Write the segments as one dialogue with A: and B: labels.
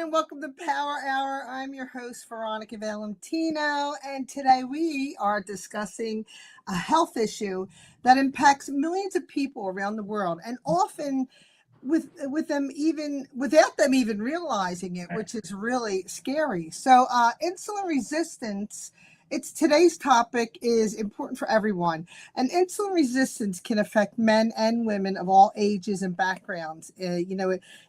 A: and welcome to Power Hour. I'm your host, Veronica Valentino, and today we are discussing a health issue that impacts millions of people around the world, and often with them even without them even realizing it, which is really scary. So, insulin resistance. It's today's topic is important for everyone, and insulin resistance can affect men and women of all ages and backgrounds.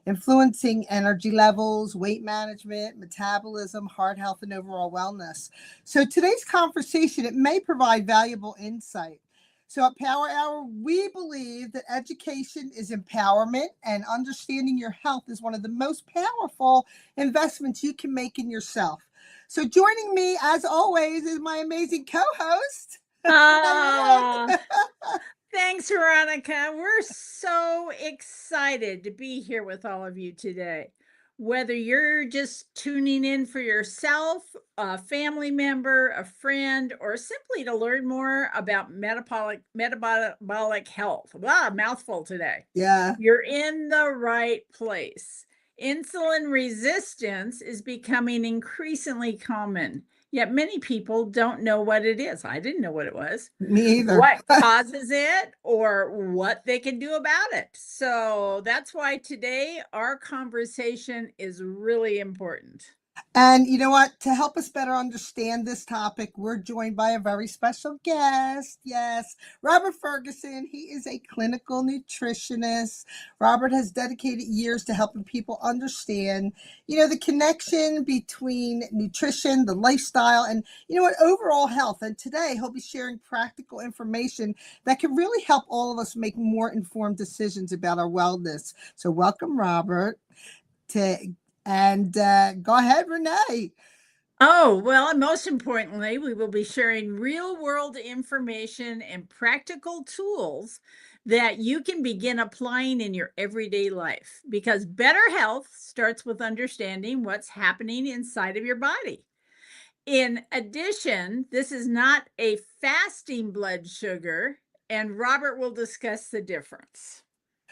A: Influencing energy levels, weight management, metabolism, heart health, and overall wellness. So today's conversation, it may provide valuable insight. So at Power Hour, we believe that education is empowerment, and understanding your health is one of the most powerful investments you can make in yourself. So joining me, as always, is my amazing co-host.
B: Thanks, Veronica. We're so excited to be here with all of you today. Whether you're just tuning in for yourself, a family member, a friend, or simply to learn more about metabolic health. Wow, mouthful today.
A: Yeah.
B: You're in the right place. Insulin resistance is becoming increasingly common, yet many people don't know what it is. I didn't know what it was.
A: Me either.
B: What causes it or what they can do about it. So that's why today our conversation is really important.
A: And you know what? To help us better understand this topic, we're joined by a very special guest. Yes, Robert Ferguson. He is a clinical nutritionist. Robert has dedicated years to helping people understand, the connection between nutrition, the lifestyle, and, overall health. And today he'll be sharing practical information that can really help all of us make more informed decisions about our wellness. So welcome, Robert. And go ahead, Renee.
B: Oh, well, and most importantly, we will be sharing real world information and practical tools that you can begin applying in your everyday life, because better health starts with understanding what's happening inside of your body. In addition, this is not a fasting blood sugar, and Robert will discuss the difference.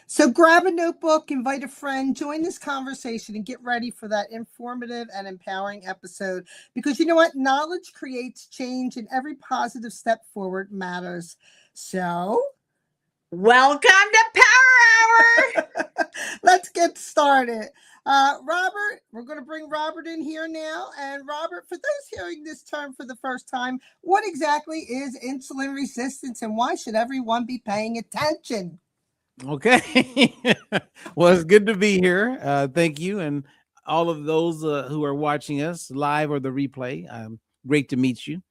A: So grab a notebook, invite a friend, join this conversation, and get ready for that informative and empowering episode. Because you know what? Knowledge creates change, and every positive step forward matters. So,
B: welcome to Power Hour.
A: Let's get started. Robert, we're going to bring Robert in here now. And Robert, for those hearing this term for the first time, what exactly is insulin resistance, and why should everyone be paying attention?
C: Okay. Well, it's good to be here. Thank you. And all of those who are watching us live or the replay, great to meet you.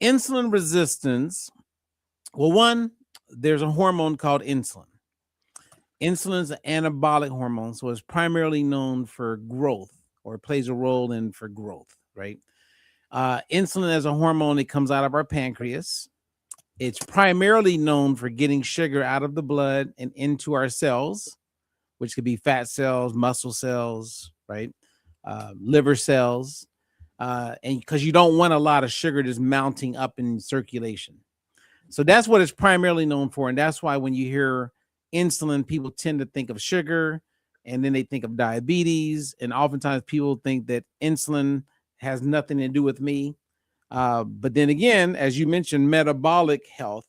C: Insulin resistance. Well, one, there's a hormone called insulin. Insulin is an anabolic hormone, so it's primarily known for growth, or plays a role in for growth, right? Insulin as a hormone, it comes out of our pancreas. It's primarily known for getting sugar out of the blood and into our cells, which could be fat cells, muscle cells, right? Liver cells. And because you don't want a lot of sugar just mounting up in circulation. So that's what it's primarily known for. And that's why when you hear insulin, people tend to think of sugar, and then they think of diabetes. And oftentimes people think that insulin has nothing to do with me. But then again, as you mentioned, metabolic health,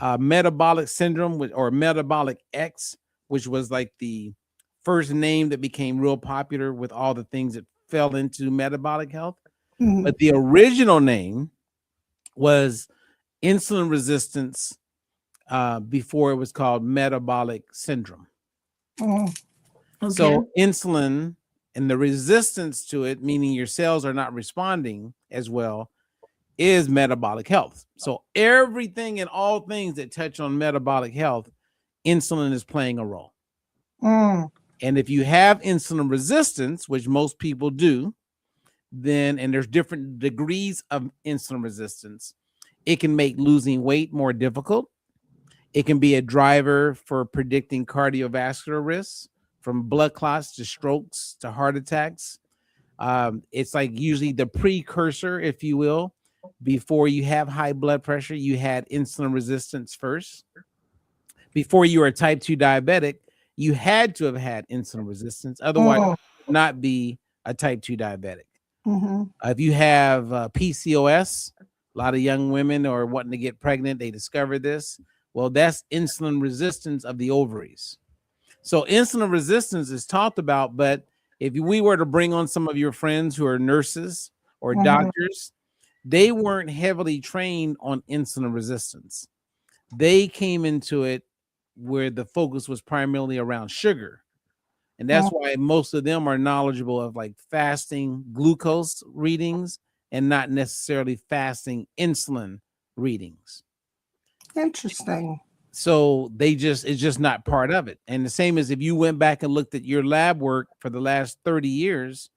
C: metabolic syndrome, or metabolic X, which was like the first name that became real popular with all the things that fell into metabolic health. Mm-hmm. But the original name was insulin resistance before it was called metabolic syndrome. Oh, okay. So insulin and the resistance to it, meaning your cells are not responding as well, is metabolic health. So everything and all things that touch on metabolic health, insulin is playing a role. And if you have insulin resistance, which most people do, then, and there's different degrees of insulin resistance, it can make losing weight more difficult. It can be a driver for predicting cardiovascular risks, from blood clots to strokes to heart attacks. It's like usually the precursor, if you will. Before you have high blood pressure, you had insulin resistance first. Before you were a type 2 diabetic, you had to have had insulin resistance. Otherwise, it would not be a type 2 diabetic.
A: Mm-hmm.
C: If you have PCOS, a lot of young women are wanting to get pregnant. They discovered this. Well, that's insulin resistance of the ovaries. So insulin resistance is talked about, but if we were to bring on some of your friends who are nurses or
A: Mm-hmm.
C: doctors, they weren't heavily trained on insulin resistance. They came into it where the focus was primarily around sugar. And that's why most of them are knowledgeable of like fasting glucose readings and not necessarily fasting insulin readings.
A: Interesting.
C: So it's just not part of it. And the same as if you went back and looked at your lab work for the last 30 years,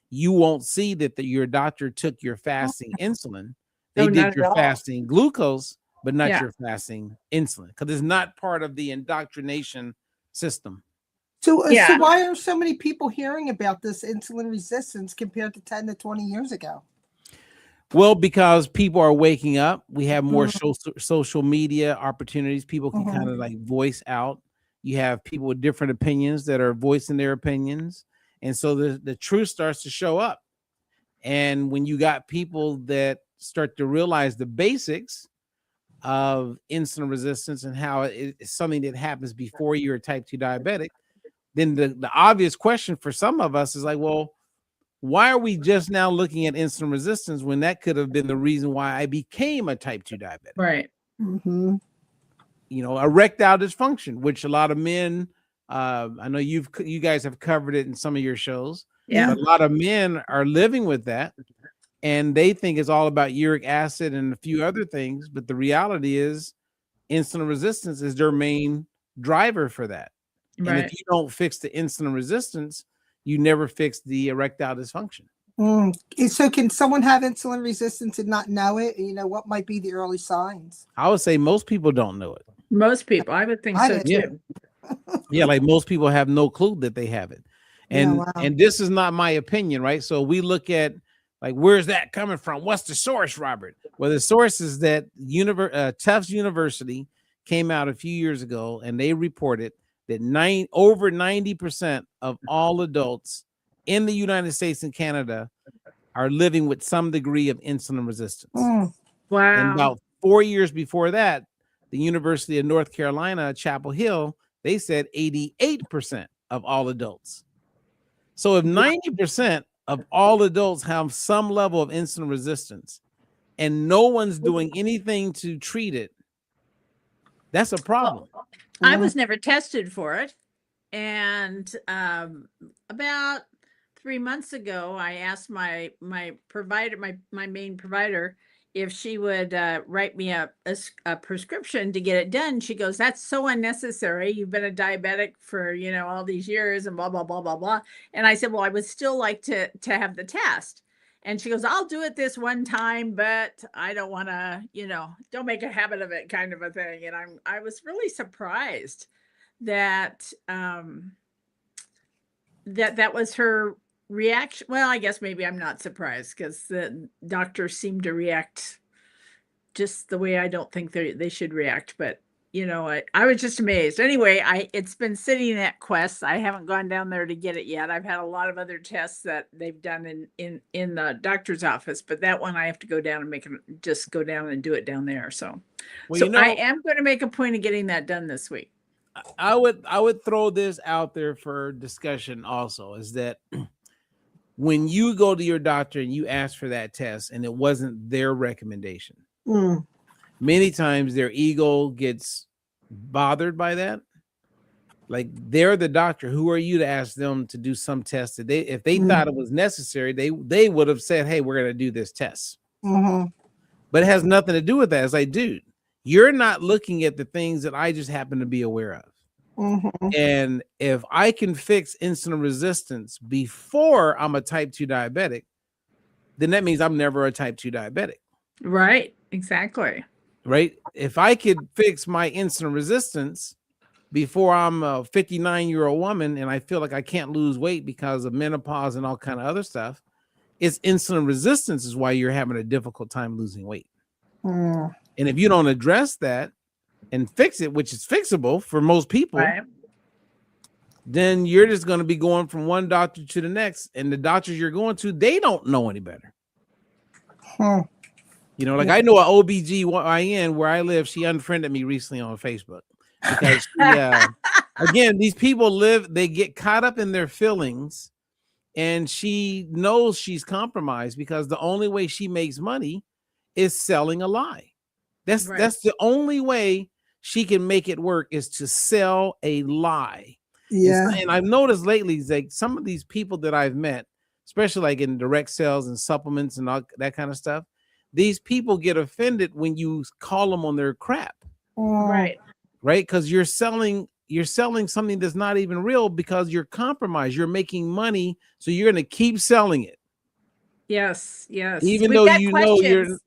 C: you won't see that your doctor took your fasting insulin. They
B: No, not
C: did
B: at
C: your
B: all.
C: fasting glucose, but not
B: Yeah.
C: your fasting insulin because it's not part of the indoctrination system.
A: So,
B: Yeah.
A: so why are so many people hearing about this insulin resistance compared to 10 to 20 years ago?
C: Well, because people are waking up, we have more
A: Mhm.
C: social media opportunities. People can
A: Mhm.
C: kind of like voice out. You have people with different opinions that are voicing their opinions. And so the truth starts to show up. And when you got people that start to realize the basics of insulin resistance and how it's something that happens before you're a type 2 diabetic, then the obvious question for some of us is like, well, why are we just now looking at insulin resistance when that could have been the reason why I became a type 2 diabetic?
B: Right.
A: Mm-hmm.
C: You know, erectile dysfunction, which a lot of men, I know you guys have covered it in some of your shows,
B: Yeah.
C: but a lot of men are living with that and they think it's all about uric acid and a few other things. But the reality is insulin resistance is their main driver for that. And if
B: Right.
C: you don't fix the insulin resistance, you never fix the erectile dysfunction.
A: So can someone have insulin resistance and not know it? You know, what might be the early signs?
C: I would say most people don't know it.
B: Most people, I would think
A: I
B: so
A: did.
C: Yeah.
B: too.
C: Yeah, like most people have no clue that they have it.
A: Yeah,
C: And
A: wow.
C: and this is not my opinion, right? So we look at like where's that coming from? What's the source, Robert? Well, the source is that Tufts University came out a few years ago and they reported that over 90% of all adults in the United States and Canada are living with some degree of insulin resistance. And
B: Wow.
C: about 4 years before that, the University of North Carolina, Chapel Hill, they said 88% of all adults. So if 90% of all adults have some level of insulin resistance and no one's doing anything to treat it, that's a problem.
B: I was never tested for it. And about 3 months ago, I asked my provider, my main provider, if she would write me a prescription to get it done. She goes, "That's so unnecessary. You've been a diabetic for all these years, and blah blah blah blah blah." And I said, "Well, I would still like to have the test." And she goes, "I'll do it this one time, but I don't want to, don't make a habit of it," kind of a thing. And I was really surprised that that was her reaction. Well, I guess maybe I'm not surprised because the doctors seem to react just the way I don't think they should react. But I was just amazed. Anyway, it's been sitting at Quest. I haven't gone down there to get it yet. I've had a lot of other tests that they've done in the doctor's office, but that one I have to go down and just go down and do it down there. So,
C: Well,
B: I am going to make a point of getting that done this week.
C: I would throw this out there for discussion also is that when you go to your doctor and you ask for that test and it wasn't their recommendation, many times their ego gets bothered by that. Like they're the doctor. Who are you to ask them to do some test that if they thought it was necessary, they would have said, "Hey, we're going to do this test." But it has nothing to do with that. It's like, dude, you're not looking at the things that I just happen to be aware of. And if I can fix insulin resistance before I'm a type 2 diabetic, then that means I'm never a type 2 diabetic.
B: Right. Exactly.
C: Right. If I could fix my insulin resistance before I'm a 59-year-old woman and I feel like I can't lose weight because of menopause and all kind of other stuff, it's insulin resistance is why you're having a difficult time losing weight. And if you don't address that and fix it, which is fixable for most people,
B: right,
C: then you're just going to be going from one doctor to the next, and the doctors you're going to, they don't know any better.
A: Hmm.
C: You know, like I know an OBGYN where I live. She unfriended me recently on Facebook because she, again, these people they get caught up in their feelings, and she knows she's compromised because the only way she makes money is selling a lie. That's the only way she can make it work, is to sell a lie.
A: Yeah.
C: And I've noticed lately, like some of these people that I've met, especially like in direct sales and supplements and all that kind of stuff, these people get offended when you call them on their crap.
B: Right.
C: Right? Because you're selling something that's not even real because you're compromised. You're making money, so you're going to keep selling it.
B: Yes.
C: Even
B: We've
C: though
B: got
C: you know you're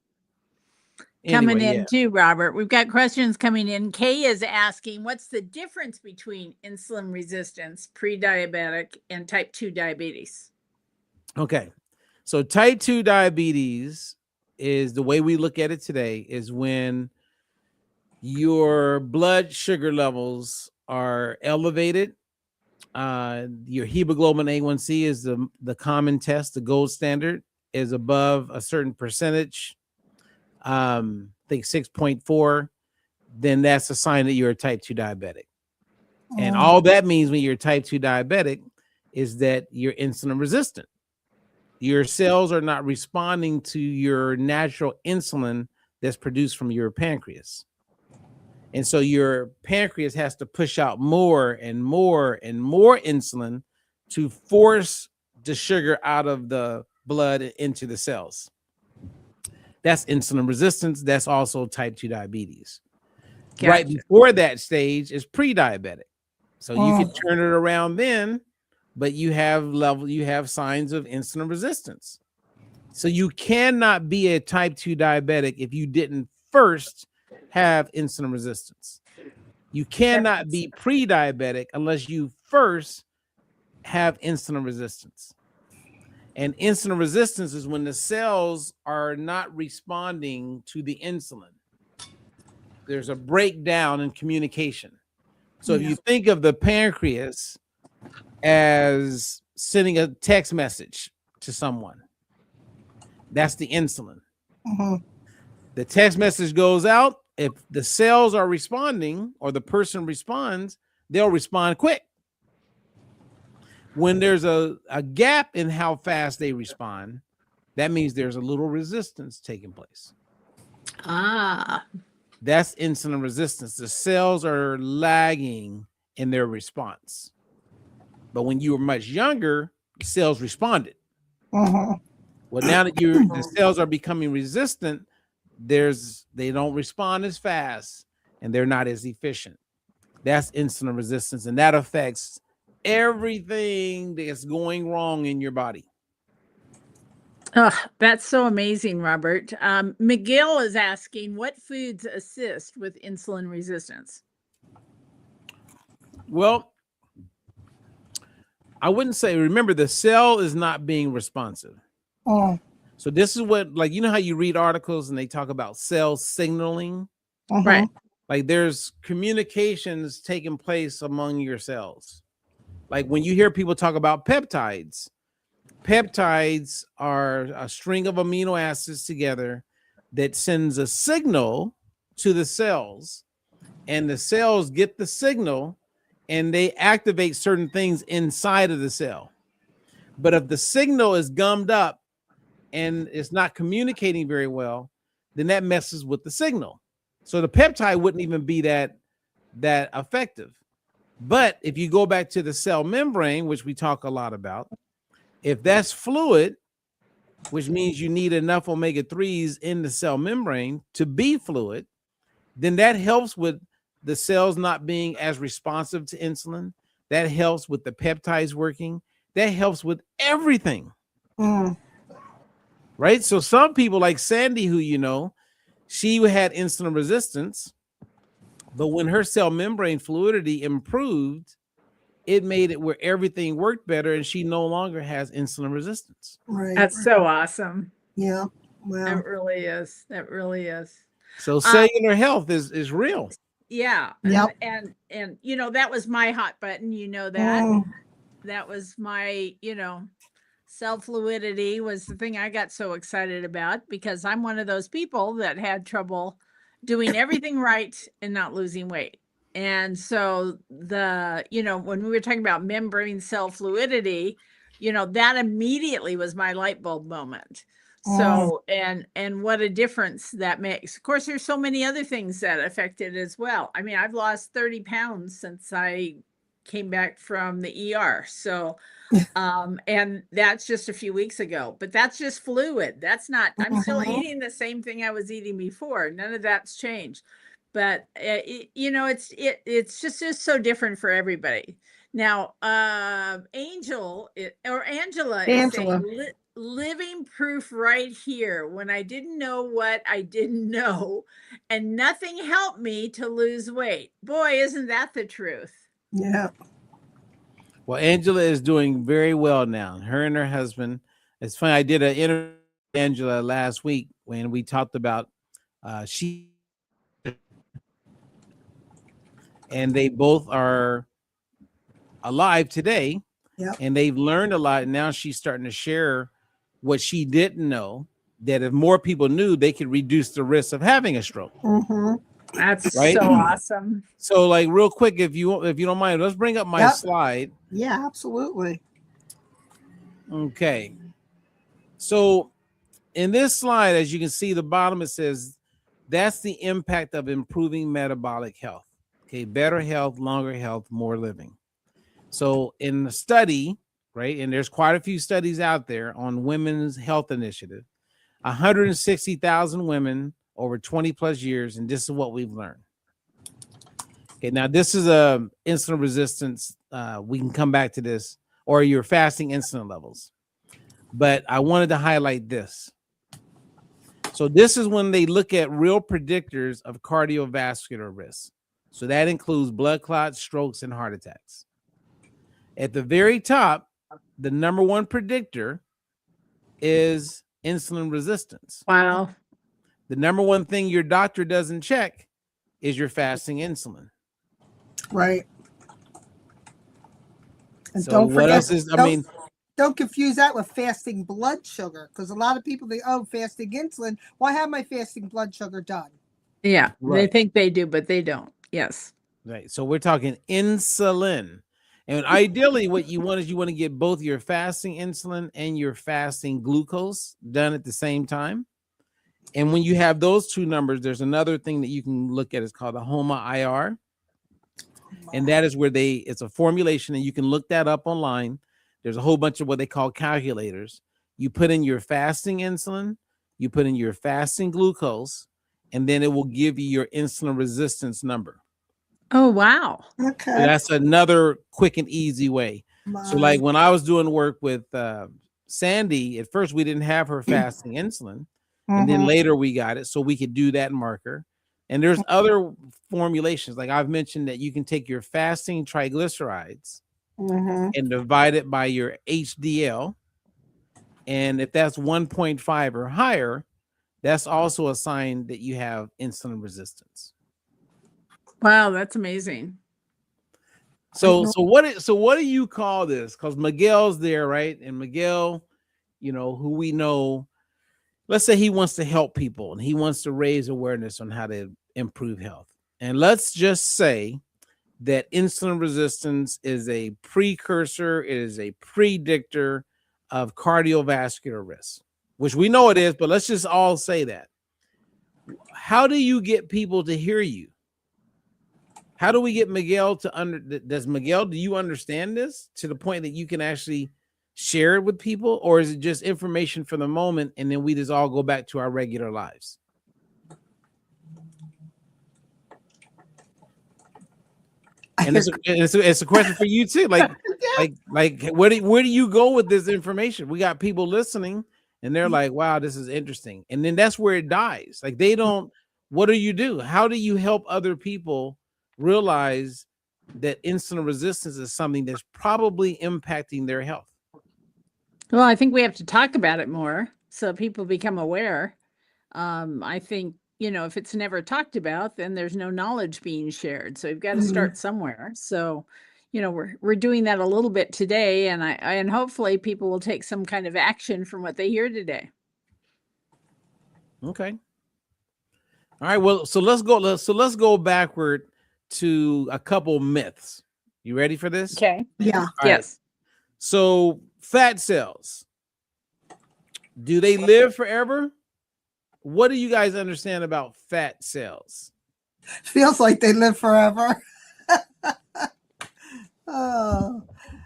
B: coming
C: anyway,
B: in too, Robert. We've got questions coming in. Kay is asking, what's the difference between insulin resistance, pre-diabetic, and type 2 diabetes?
C: Okay. So type 2 diabetes is, the way we look at it today, is when your blood sugar levels are elevated. Your hemoglobin A1C is the common test, the gold standard, is above a certain percentage. I think 6.4, then that's a sign that you're a type 2 diabetic. And all that means when you're type 2 diabetic is that you're insulin resistant. Your cells are not responding to your natural insulin that's produced from your pancreas. And so your pancreas has to push out more and more and more insulin to force the sugar out of the blood into the cells. That's insulin resistance. That's also type 2 diabetes. Gotcha. Right before that stage is pre-diabetic. So you can turn it around then, but you have signs of insulin resistance. So you cannot be a type 2 diabetic if you didn't first have insulin resistance. You cannot be pre-diabetic unless you first have insulin resistance. And insulin resistance is when the cells are not responding to the insulin. There's a breakdown in communication. So if you think of the pancreas as sending a text message to someone, that's the insulin. The text message goes out. If the cells are responding or the person responds, they'll respond quick. When there's a gap in how fast they respond, that means there's a little resistance taking place. That's insulin resistance. The cells are lagging in their response. But when you were much younger, the cells responded. Well, now that the cells are becoming resistant, they don't respond as fast and they're not as efficient. That's insulin resistance, and that affects everything that's going wrong in your body.
B: Oh, that's so amazing, Robert. Miguel is asking, what foods assist with insulin resistance?
C: Well, I wouldn't say, remember, the cell is not being responsive. So this is what, like, you know how you read articles and they talk about cell signaling?
B: Right.
C: Like there's communications taking place among your cells. Like when you hear people talk about peptides are a string of amino acids together that sends a signal to the cells, and the cells get the signal and they activate certain things inside of the cell. But if the signal is gummed up and it's not communicating very well, then that messes with the signal. So the peptide wouldn't even be that effective. But if you go back to the cell membrane, which we talk a lot about, if that's fluid, which means you need enough omega-3s in the cell membrane to be fluid, then that helps with the cells not being as responsive to insulin. That helps with the peptides working. That helps with everything. Right? So some people like Sandy, who you know, she had insulin resistance, but when her cell membrane fluidity improved, it made it where everything worked better and she no longer has insulin resistance.
A: Right.
B: That's so awesome.
A: Yeah. Wow.
B: That really is.
C: So cellular health is real.
B: Yeah.
A: Yep.
B: And you know, that was my hot button, you know that.
A: Mm.
B: That was my, self-fluidity was the thing I got so excited about because I'm one of those people that had trouble doing everything right and not losing weight. And so when we were talking about membrane cell fluidity, that immediately was my light bulb moment.
A: Mm.
B: So, and what a difference that makes. Of course, there's so many other things that affect it as well. I mean, I've lost 30 pounds since I came back from the ER. So, and that's just a few weeks ago, but that's just fluid. That's not, I'm still
A: Mhm.
B: eating the same thing I was eating before. None of that's changed. But it's just so different for everybody. Now, Angela is saying
A: Angela.
B: living proof right here when I didn't know what I didn't know and nothing helped me to lose weight. Boy, isn't that the truth?
A: Yeah.
C: Well, Angela is doing very well now. Her and her husband. It's funny. I did an interview with Angela last week when we talked about she, and they both are alive today,
A: Yep.
C: and they've learned a lot. And now she's starting to share what she didn't know. That if more people knew, they could reduce the risk of having a stroke.
A: Mm-hmm.
B: That's
C: Right.
B: so awesome.
C: So, like, real quick, if you don't mind, let's bring up my
A: Yep.
C: slide.
A: Yeah, absolutely.
C: Okay. So in this slide, as you can see, the bottom, it says that's the impact of improving metabolic health. Okay, better health, longer health, more living. So in the study, right, and there's quite a few studies out there on women's health initiative, 160,000 women over 20 plus years, and this is what we've learned. Okay, now this is a insulin resistance. We can come back to this, or your fasting insulin levels. But I wanted to highlight this. So this is when they look at real predictors of cardiovascular risk. So that includes blood clots, strokes, and heart attacks. At the very top, the number one predictor is insulin resistance.
B: Wow.
C: The number one thing your doctor doesn't check is your fasting insulin.
A: Right. And
C: So
A: don't
C: what
A: forget,
C: else is, I mean,
A: don't confuse that with fasting blood sugar, because a lot of people think, oh, fasting insulin. Why have my fasting blood sugar done?
B: Yeah, they
C: Right.
B: think they do, but they don't. Yes.
C: Right. So we're talking insulin. And ideally, what you want is you want to get both your fasting insulin and your fasting glucose done at the same time. And when you have those two numbers, there's another thing that you can look at. It's called a HOMA IR. And that is where it's a formulation, and you can look that up online. There's a whole bunch of what they call calculators. You put in your fasting insulin, you put in your fasting glucose, and then it will give you your insulin resistance number.
B: Oh, wow.
A: Okay.
C: So that's another quick and easy way. So like when I was doing work with Sandy, at first we didn't have her fasting insulin, and then later we got it, so we could do that marker. And there's other formulations, like I've mentioned, that you can take your fasting triglycerides and divide it by your HDL. And if that's 1.5 or higher, that's also a sign that you have insulin resistance.
B: Wow, that's amazing.
C: So what do you call this? Because Miguel's there, right? And Miguel, who we know, let's say he wants to help people and he wants to raise awareness on how to improve health. And let's just say that insulin resistance is a precursor, it is a predictor of cardiovascular risk, which we know it is, but let's just all say that. How do you get people to hear you? How do we get Miguel do you understand this to the point that you can actually share it with people, or is it just information for the moment and then we just all go back to our regular lives? And it's a question for you too. Like, where do you go with this information? We got people listening and they're like, wow, this is interesting. And then that's where it dies. Like what do you do? How do you help other people realize that insulin resistance is something that's probably impacting their health?
B: Well, I think we have to talk about it more so people become aware. I think, if it's never talked about, then there's no knowledge being shared. So you've got to
A: Mhm.
B: start somewhere. So, we're doing that a little bit today, and hopefully people will take some kind of action from what they hear today.
C: Okay. All right. Well, so let's go backward to a couple myths. You ready for this?
B: Okay.
A: Yeah.
C: All right.
B: Yes.
C: So fat cells, do they live forever? What do you guys understand about fat cells?
A: Feels like they live forever. Oh,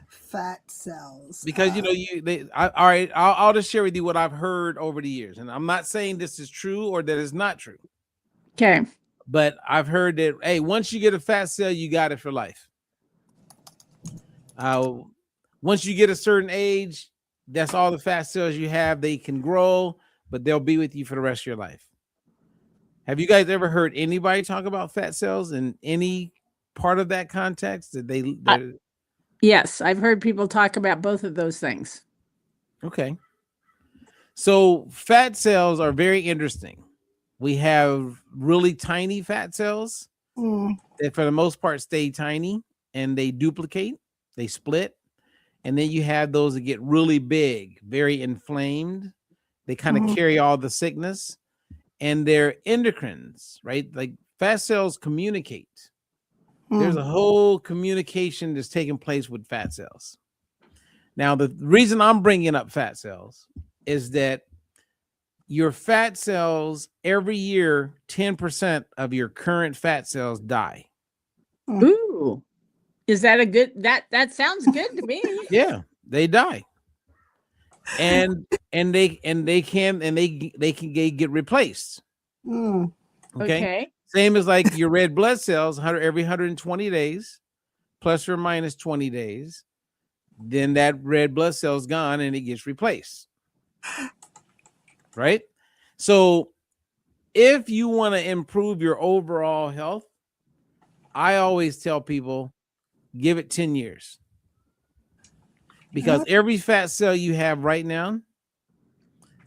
A: fat cells.
C: Because all right, I'll just share with you what I've heard over the years, and I'm not saying this is true or that it's not true,
B: Okay.
C: but I've heard that hey, once you get a fat cell, you got it for life. Once you get a certain age, that's all the fat cells you have. They can grow, but they'll be with you for the rest of your life. Have you guys ever heard anybody talk about fat cells in any part of that context? That
B: Yes, I've heard people talk about both of those things.
C: Okay. So fat cells are very interesting. We have really tiny fat cells that for the most part stay tiny and they duplicate, they split. And then you have those that get really big, very inflamed. They kind of carry all the sickness, and they're endocrines, right? Like fat cells communicate. There's a whole communication that's taking place with fat cells. Now, the reason I'm bringing up fat cells is that your fat cells, every year, 10% of your current fat cells die.
B: Ooh. Is that a good that sounds good to me?
C: Yeah, they die. And they can get replaced. Okay. Same as like your red blood cells, every 120 days, plus or minus 20 days, then that red blood cell's gone and it gets replaced. Right? So if you want to improve your overall health, I always tell people give it 10 years. Because every fat cell you have right now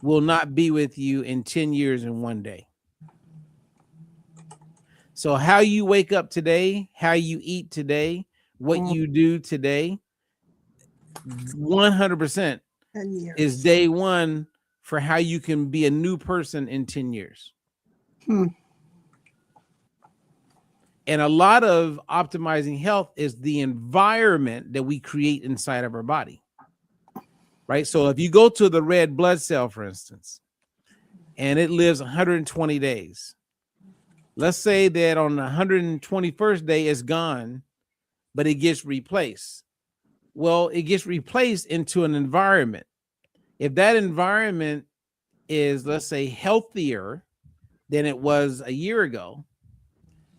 C: will not be with you in 10 years and 1 day. So how you wake up today, how you eat today, what you do today, 100% is day one for how you can be a new person in 10 years. And a lot of optimizing health is the environment that we create inside of our body. Right? So if you go to the red blood cell, for instance, and it lives 120 days, let's say that on the 121st day it's gone, but it gets replaced. Well, it gets replaced into an environment. If that environment is, let's say, healthier than it was a year ago,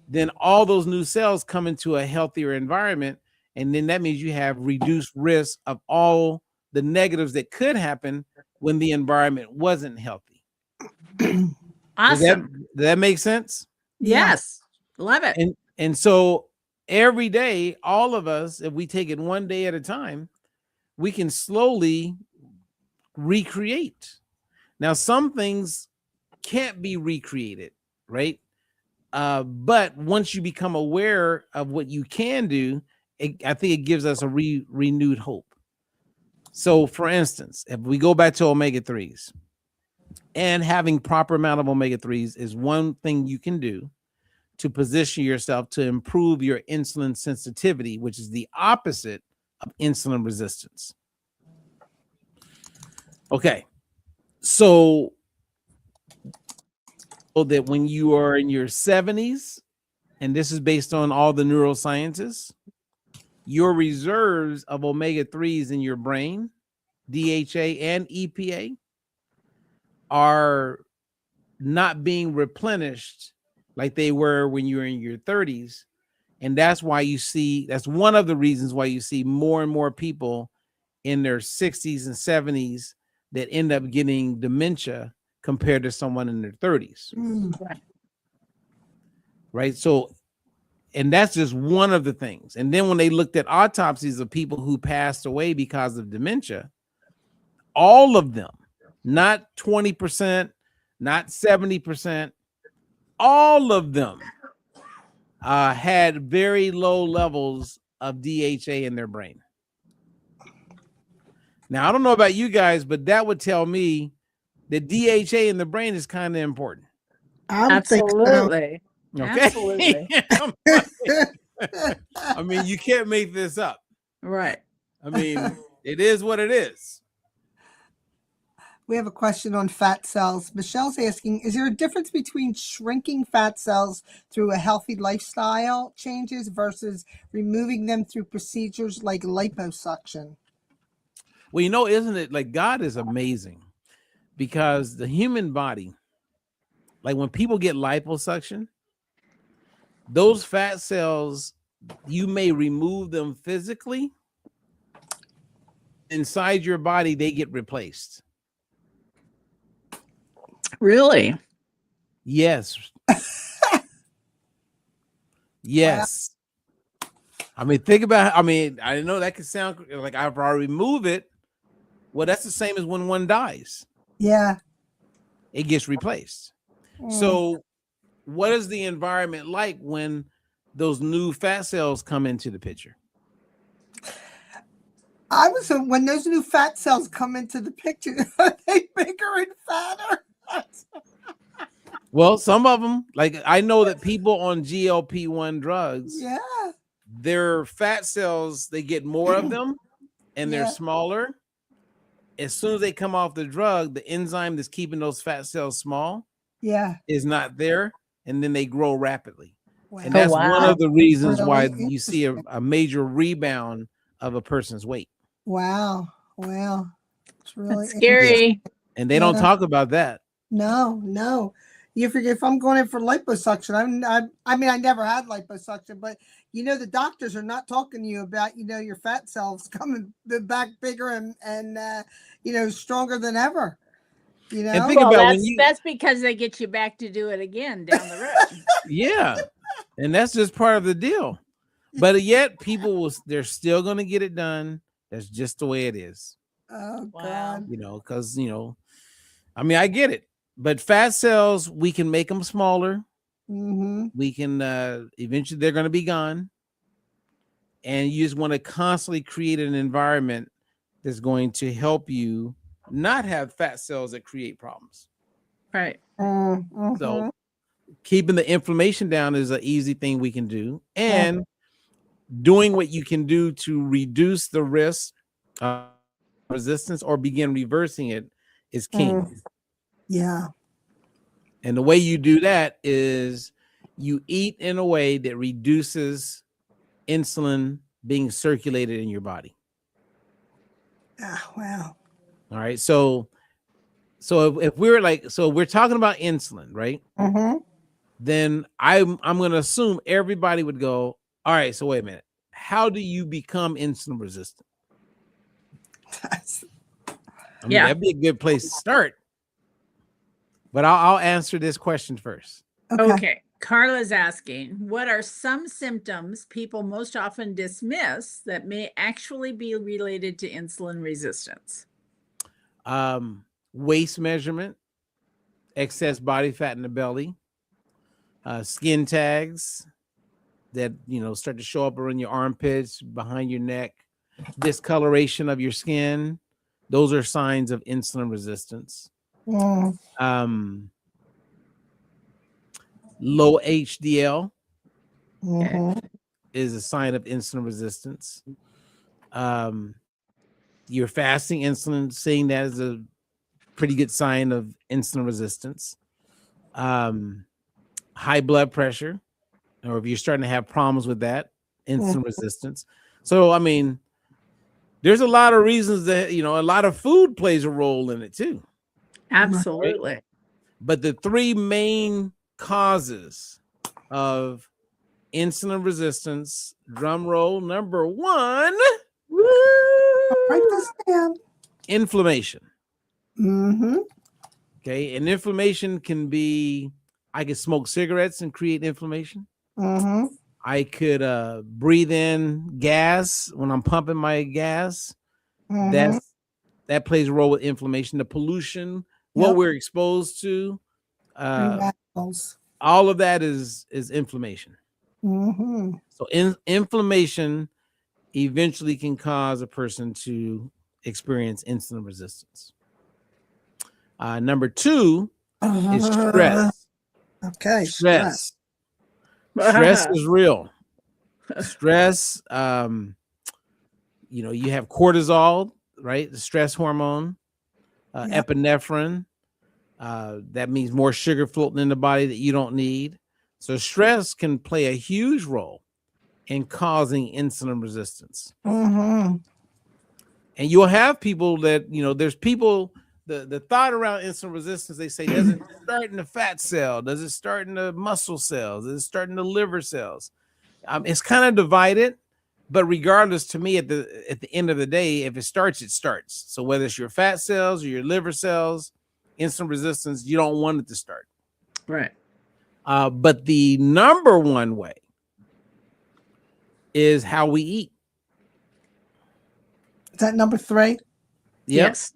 C: then all those new cells come into a healthier environment. And then that means you have reduced risk of all the negatives that could happen when the environment wasn't healthy.
B: Awesome.
C: Does that make sense?
B: Yes. Love it.
C: And so every day, all of us, if we take it 1 day at a time, we can slowly recreate. Now, some things can't be recreated, right? But once you become aware of what you can do, I think it gives us a renewed hope. So, for instance, if we go back to omega-3s, and having proper amount of omega-3s is one thing you can do to position yourself to improve your insulin sensitivity, which is the opposite of insulin resistance. Okay, so that when you are in your 70s, and this is based on all the neurosciences, your reserves of omega-3s in your brain, DHA and EPA, are not being replenished like they were when you were in your 30s. And that's why that's one of the reasons why you see more and more people in their 60s and 70s that end up getting dementia compared to someone in their 30s. Right. So, and that's just one of the things. And then when they looked at autopsies of people who passed away because of dementia, all of them, not 20%, not 70%, all of them had very low levels of DHA in their brain. Now, I don't know about you guys, but that would tell me that DHA in the brain is kind of important.
A: I would think so.
B: Absolutely.
C: Okay.
B: Absolutely.
C: I mean, you can't make this up.
B: Right.
C: I mean, it is what it is.
A: We have a question on fat cells. Michelle's asking, is there a difference between shrinking fat cells through a healthy lifestyle changes versus removing them through procedures like liposuction?
C: Well, you know, isn't it like God is amazing, because the human body, like when people get liposuction, those fat cells, you may remove them physically. Inside your body, they get replaced.
B: Really?
C: Yes. Yes. Wow. I mean, think about, I mean, I know that could sound like I've already removed it. Well, that's the same as when one dies.
A: Yeah.
C: It gets replaced. So what is the environment like when those new fat cells come into the picture?
A: When those new fat cells come into the picture, are they bigger and fatter?
C: Well, some of them, like I know that people on GLP-1 drugs,
A: Yeah,
C: their fat cells, they get more of them and they're smaller. As soon as they come off the drug, the enzyme that's keeping those fat cells small is not there, and then they grow rapidly. Wow. And that's one of the reasons why you see a major rebound of a person's weight.
A: Wow. It's really
B: scary.
C: And they don't talk about that.
A: No. You forget, if I'm going in for liposuction, I mean, I never had liposuction, but you know, the doctors are not talking to you about, you know, your fat cells coming back bigger and you know, stronger than ever. You know,
C: and think about
B: that's because they get you back to do it again down the road.
C: Yeah, and that's just part of the deal. But yet, they're still going to get it done. That's just the way it is.
A: Oh God,
C: you know, because I mean, I get it. But fat cells, we can make them smaller. We can eventually they're going to be gone. And you just want to constantly create an environment that's going to help you not have fat cells that create problems.
B: Right.
C: So keeping the inflammation down is an easy thing we can do. And doing what you can do to reduce the risk of resistance or begin reversing it is key.
A: Yeah.
C: And the way you do that is you eat in a way that reduces insulin being circulated in your body.
A: Wow.
C: All right. So if we're talking about insulin, right? Then I'm going to assume everybody would go, all right, so wait a minute. How do you become insulin resistant? I mean, that'd be a good place to start. But I'll answer this question first.
B: Okay. Carla's asking, what are some symptoms people most often dismiss that may actually be related to insulin resistance?
C: Waist measurement, excess body fat in the belly, skin tags that start to show up around your armpits, behind your neck, discoloration of your skin. Those are signs of insulin resistance. Low HDL is a sign of insulin resistance. You're fasting insulin, seeing that as a pretty good sign of insulin resistance. High blood pressure, or if you're starting to have problems with that, insulin resistance. So, I mean, there's a lot of reasons that, a lot of food plays a role in it too.
B: Absolutely.
C: Right? But the three main causes of insulin resistance, drum roll, number one,
A: write this down.
C: Inflammation. Okay, and inflammation can be, I could smoke cigarettes and create inflammation. I could breathe in gas when I'm pumping my gas. That plays a role with inflammation. The pollution, what we're exposed to, all of that is inflammation.
A: Mm-hmm.
C: So inflammation eventually can cause a person to experience insulin resistance. Number 2 is stress.
A: Okay,
C: Stress. Stress is real. Stress, you have cortisol, right? The stress hormone,
A: Yep.
C: epinephrine. That means more sugar floating in the body that you don't need. So stress can play a huge role in causing insulin resistance.
A: Mm-hmm.
C: And you'll have people that, there's people, the thought around insulin resistance, they say, does it start in the fat cell? Does it start in the muscle cells? Does it start in the liver cells? It's kind of divided, but regardless, to me, at the end of the day, if it starts, it starts. So whether it's your fat cells or your liver cells, insulin resistance, you don't want it to start.
B: Right.
C: But the number one way is how we eat.
A: Is that number 3?
C: Yep.
B: Yes.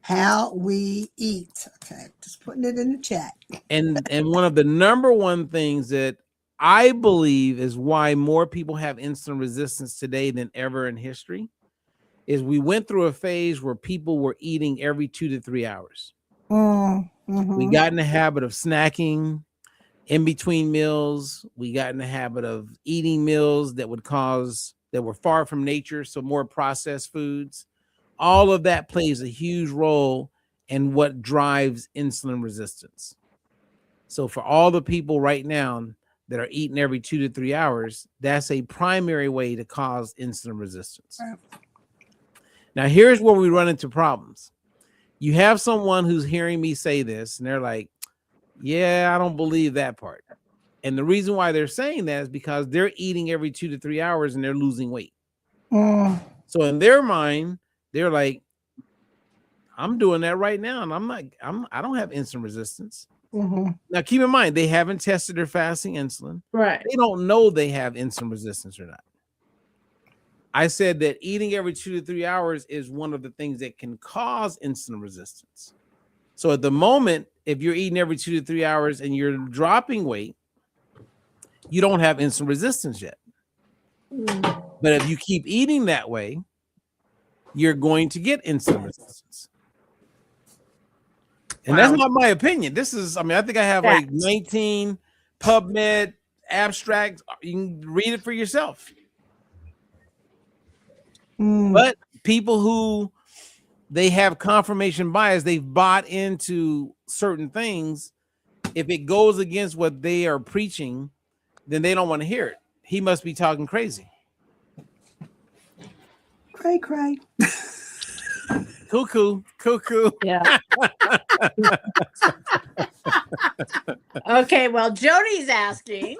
A: How we eat. Okay, just putting it in the chat.
C: And one of the number one things that I believe is why more people have insulin resistance today than ever in history is we went through a phase where people were eating every 2 to 3 hours.
A: Mm-hmm.
C: We got in the habit of snacking in between meals. We got in the habit of eating meals that were far from nature, so more processed foods. All of that plays a huge role in what drives insulin resistance. So for all the people right now that are eating every 2 to 3 hours, that's a primary way to cause insulin resistance.
A: Right.
C: Now, here's where we run into problems. You have someone who's hearing me say this, and they're like, yeah, I don't believe that part. And the reason why they're saying that is because they're eating every 2 to 3 hours and they're losing weight. So in their mind, they're like, I'm doing that right now, and I don't have insulin resistance.
A: Mm-hmm.
C: Now, keep in mind, they haven't tested their fasting insulin.
B: Right.
C: They don't know they have insulin resistance or not. I said that eating every 2 to 3 hours is one of the things that can cause insulin resistance. So at the moment, if you're eating every 2 to 3 hours and you're dropping weight, you don't have insulin resistance yet. But if you keep eating that way, you're going to get insulin resistance. And that's not my opinion. This is, I think I have like 19 PubMed abstracts. You can read it for yourself. But people who they have confirmation bias, they've bought into certain things. If it goes against what they are preaching, then they don't want to hear it. He must be talking crazy.
A: Cray.
C: Cuckoo.
B: Yeah. Okay, well, Jody's asking,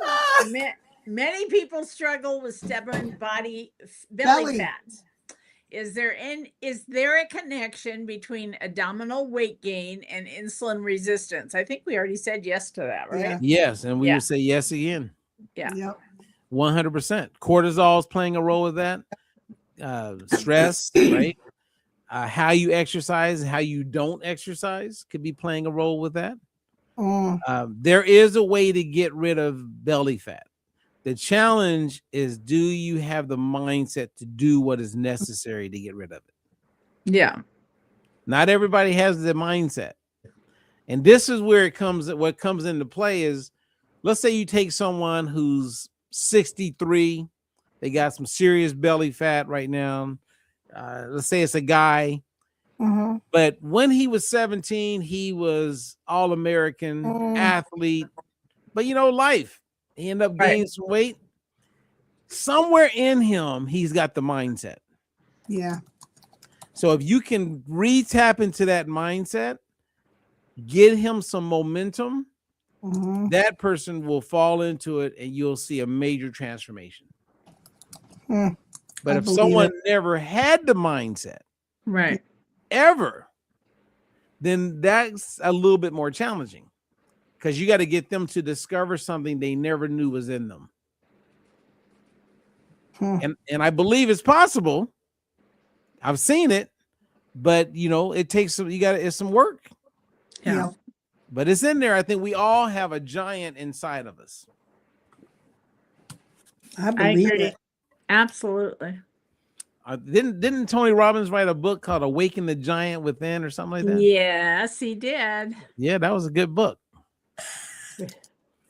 B: many people struggle with stubborn belly fat. Is there a connection between abdominal weight gain and insulin resistance? I think we already said yes to that, right?
A: Yeah.
C: Yes, and we would say yes again.
B: Yeah.
A: Yep.
C: 100%. Cortisol is playing a role with that. Stress, right? How you exercise, how you don't exercise could be playing a role with that. There is a way to get rid of belly fat. The challenge is, do you have the mindset to do what is necessary to get rid of it?
B: Yeah.
C: Not everybody has the mindset. And this is where what comes into play is, let's say you take someone who's 63, they got some serious belly fat right now. Let's say it's a guy, but when he was 17, he was all-American athlete, but life. He ended up gaining some weight. Somewhere in him, he's got the mindset.
A: Yeah.
C: So if you can tap into that mindset, get him some momentum, that person will fall into it and you'll see a major transformation. But if someone never had the mindset,
B: right,
C: ever, then that's a little bit more challenging, because you got to get them to discover something they never knew was in them. And I believe it's possible. I've seen it, but it takes it's some work.
B: Yeah.
C: but it's in there. I think we all have a giant inside of us.
A: I
B: I
A: believe
B: agree.
A: it.
B: Absolutely.
C: Didn't Tony Robbins write a book called Awaken the Giant Within or something like that?
B: Yes, he did.
C: Yeah, that was a good book.
A: I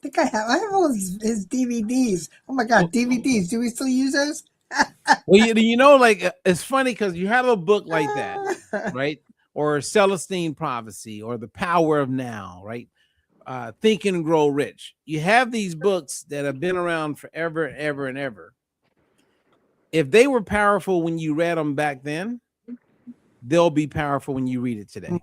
A: think I have all his DVDs. Oh my God, DVDs. Do we still use those?
C: Well, you know, like it's funny because you have a book like that, right? Or Celestine Prophecy or The Power of Now, right? Think and Grow Rich. You have these books that have been around forever, ever, and ever. If they were powerful when you read them back then, they'll be powerful when you read it today.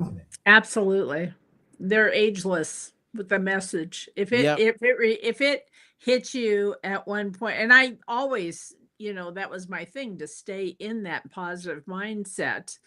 B: Absolutely. They're ageless with the message. If it
C: Yep.
B: if it hits you at one point, and I always, that was my thing, to stay in that positive mindset,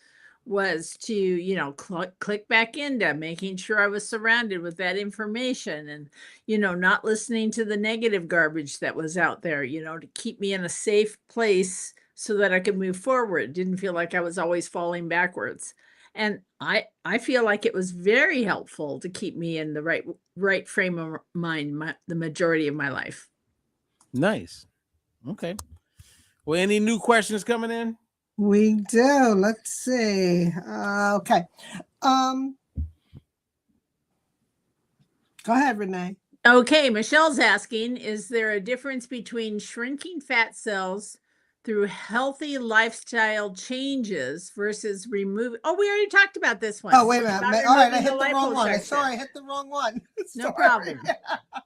B: was to, click back into making sure I was surrounded with that information, and, not listening to the negative garbage that was out there, to keep me in a safe place so that I could move forward. Didn't feel like I was always falling backwards. And I feel like it was very helpful to keep me in the right frame of mind the majority of my life.
C: Nice. Okay. Well, any new questions coming in?
A: We do. Let's see. Okay. Go ahead, Renee.
B: Okay, Michelle's asking, is there a difference between shrinking fat cells through healthy lifestyle changes versus remove? Oh, we already talked about this one.
A: Oh, wait a minute. All right, I hit the wrong one.
B: liposuction.
A: Sorry, I hit the wrong one.
B: No problem.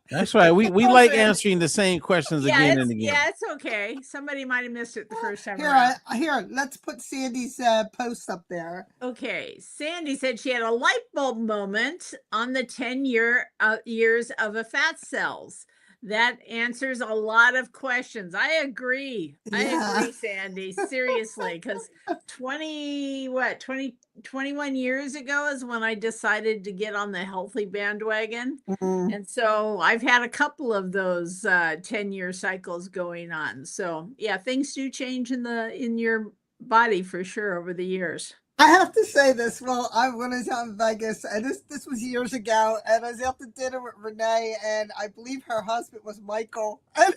C: That's right. We like answering the same questions again and again.
B: Yeah, it's okay. Somebody might have missed it the first time
A: Here,
B: around.
A: here, let's put Sandy's post up there.
B: Okay, Sandy said she had a light bulb moment on the 10 years of a fat cells. That answers a lot of questions. I agree. I agree, Sandy. Seriously, because 21 years ago is when I decided to get on the healthy bandwagon.
A: Mhm.
B: And so I've had a couple of those 10-year cycles going on. So yeah, things do change in your body for sure over the years.
A: I have to say this. Well, when I was out in Vegas, and this was years ago, and I was out to dinner with Renee, and I believe her husband was Michael. And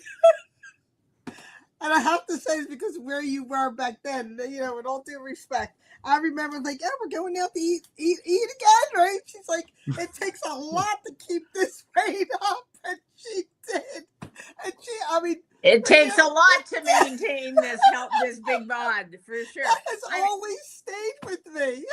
A: I have to say this because where you were back then, with all due respect, I remember like, oh, we're going out to eat again, right? She's like, it takes a lot to keep this weight up, and she did. And
B: it takes a lot to maintain this big bod, for sure.
A: That has always stayed with me.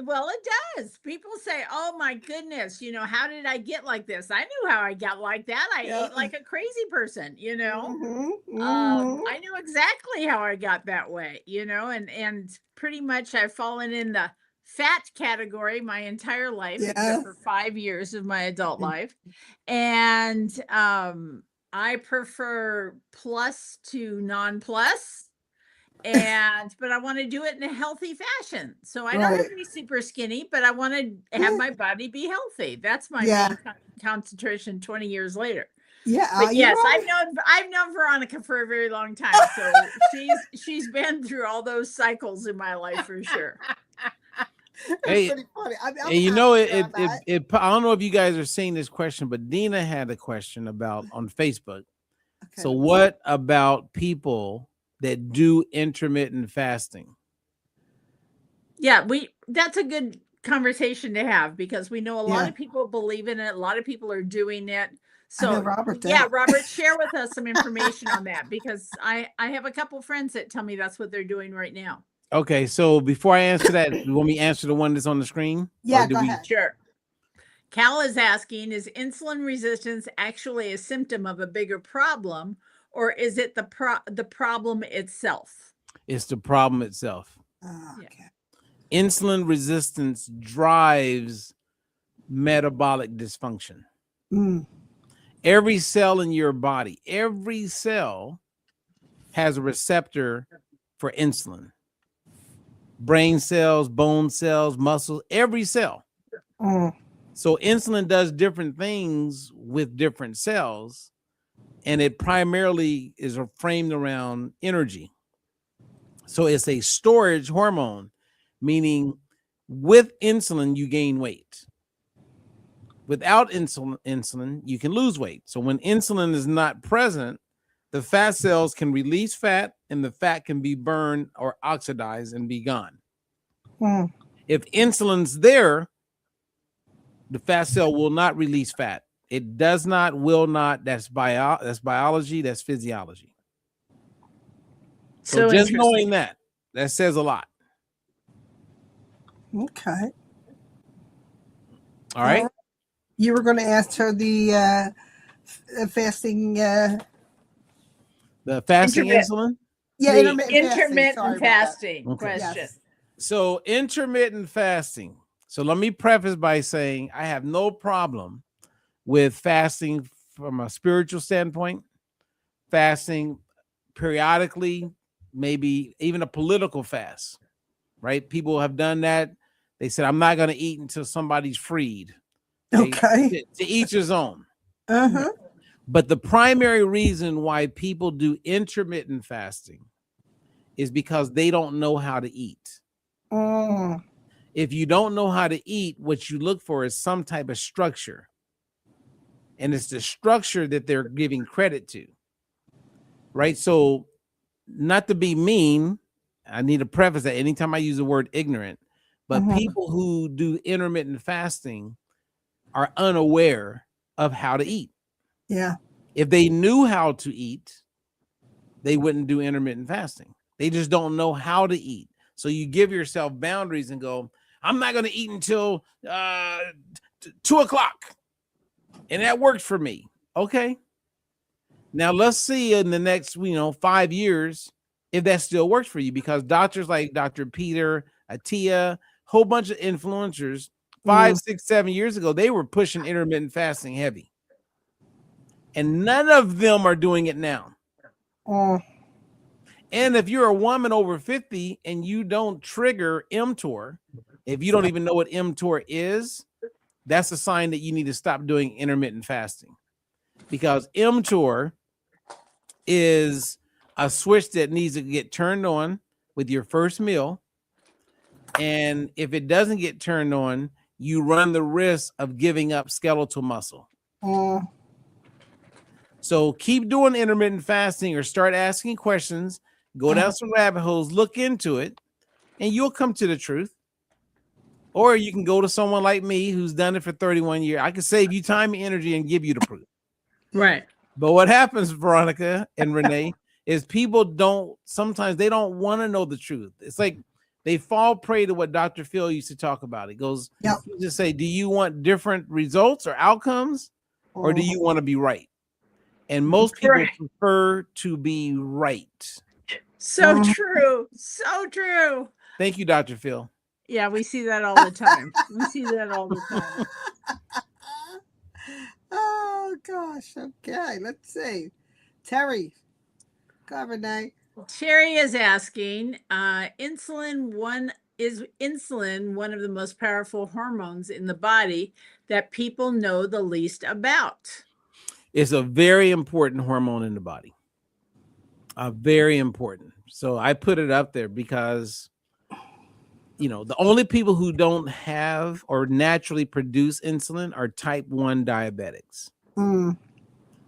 B: Well, it does. People say, oh my goodness, how did I get like this? I knew how I got like that. I ate like a crazy person, I knew exactly how I got that way, and pretty much I've fallen in the fat category my entire life, except for 5 years of my adult life. And I prefer plus to non-plus, but I want to do it in a healthy fashion. So I don't have to be super skinny, but I want to have my body be healthy. That's my main concentration 20 years later.
A: Yeah.
B: But yes, I've known Veronica for a very long time. So she's been through all those cycles in my life for sure.
C: Hey,
A: pretty funny.
C: and I don't know if you guys are seeing this question, but Dina had a question on Facebook. Okay. So what about people that do intermittent fasting?
B: Yeah, that's a good conversation to have, because we know a lot of people believe in it. A lot of people are doing it. So Robert, share with us some information on that, because I have a couple friends that tell me that's what they're doing right now.
C: Okay, so before I answer that, you want me to answer the one that's on the screen?
A: Yeah, go ahead.
B: Sure. Cal is asking, is insulin resistance actually a symptom of a bigger problem, or is it the problem itself?
C: It's the problem itself.
A: Okay.
C: Insulin resistance drives metabolic dysfunction. Every cell in your body, every cell has a receptor for insulin. Brain cells, bone cells, muscles, every cell. So insulin does different things with different cells, and it primarily is framed around energy. So it's a storage hormone, meaning with insulin, you gain weight. Without insulin, you can lose weight. So when insulin is not present, the fat cells can release fat and the fat can be burned or oxidized and be gone.
A: Mm.
C: If insulin's there, the fat cell will not release fat. It does not, will not. That's biology, that's physiology. So just knowing that says a lot.
A: Okay.
C: All right.
A: You were going to ask her the fasting.
C: The fasting insulin?
A: Yeah,
B: the intermittent
A: fasting
B: question.
A: Yes.
C: So intermittent fasting. So let me preface by saying I have no problem with fasting from a spiritual standpoint, fasting periodically, maybe even a political fast, right? People have done that. They said, I'm not going to eat until somebody's freed.
A: Okay.
C: To each his own.
A: Uh-huh.
C: But the primary reason why people do intermittent fasting is because they don't know how to eat.
A: Mm.
C: If you don't know how to eat, what you look for is some type of structure. And it's the structure that they're giving credit to. Right? So, not to be mean, I need to preface that anytime I use the word ignorant, but people who do intermittent fasting are unaware of how to eat.
A: Yeah.
C: If they knew how to eat, they wouldn't do intermittent fasting. They just don't know how to eat. So you give yourself boundaries and go, I'm not going to eat until 2 o'clock. And that worked for me. Okay. Now let's see in the next, 5 years, if that still works for you, because doctors like Dr. Peter Attia, whole bunch of influencers, 5, 6, 7 years ago, they were pushing intermittent fasting heavy. And none of them are doing it now. And if you're a woman over 50 and you don't trigger mTOR, if you don't even know what mTOR is, that's a sign that you need to stop doing intermittent fasting, because mTOR is a switch that needs to get turned on with your first meal. And if it doesn't get turned on, you run the risk of giving up skeletal muscle. So keep doing intermittent fasting or start asking questions, go down some rabbit holes, look into it, and you'll come to the truth. Or you can go to someone like me who's done it for 31 years. I can save you time and energy and give you the proof.
B: Right.
C: But what happens, Veronica and Renee, is people sometimes they don't want to know the truth. It's like they fall prey to what Dr. Phil used to talk about. It goes, you just say, do you want different results or outcomes, or do you want to be right? And most people prefer to be right.
B: So true. So true.
C: Thank you, Dr. Phil.
B: Yeah, we see that all the time.
A: Oh, gosh. Okay. Let's see. Terry. Go, Renee.
B: Terry is asking, is insulin one of the most powerful hormones in the body that people know the least about?
C: It's a very important hormone in the body. Very important. So I put it up there because, the only people who don't have or naturally produce insulin are type 1 diabetics.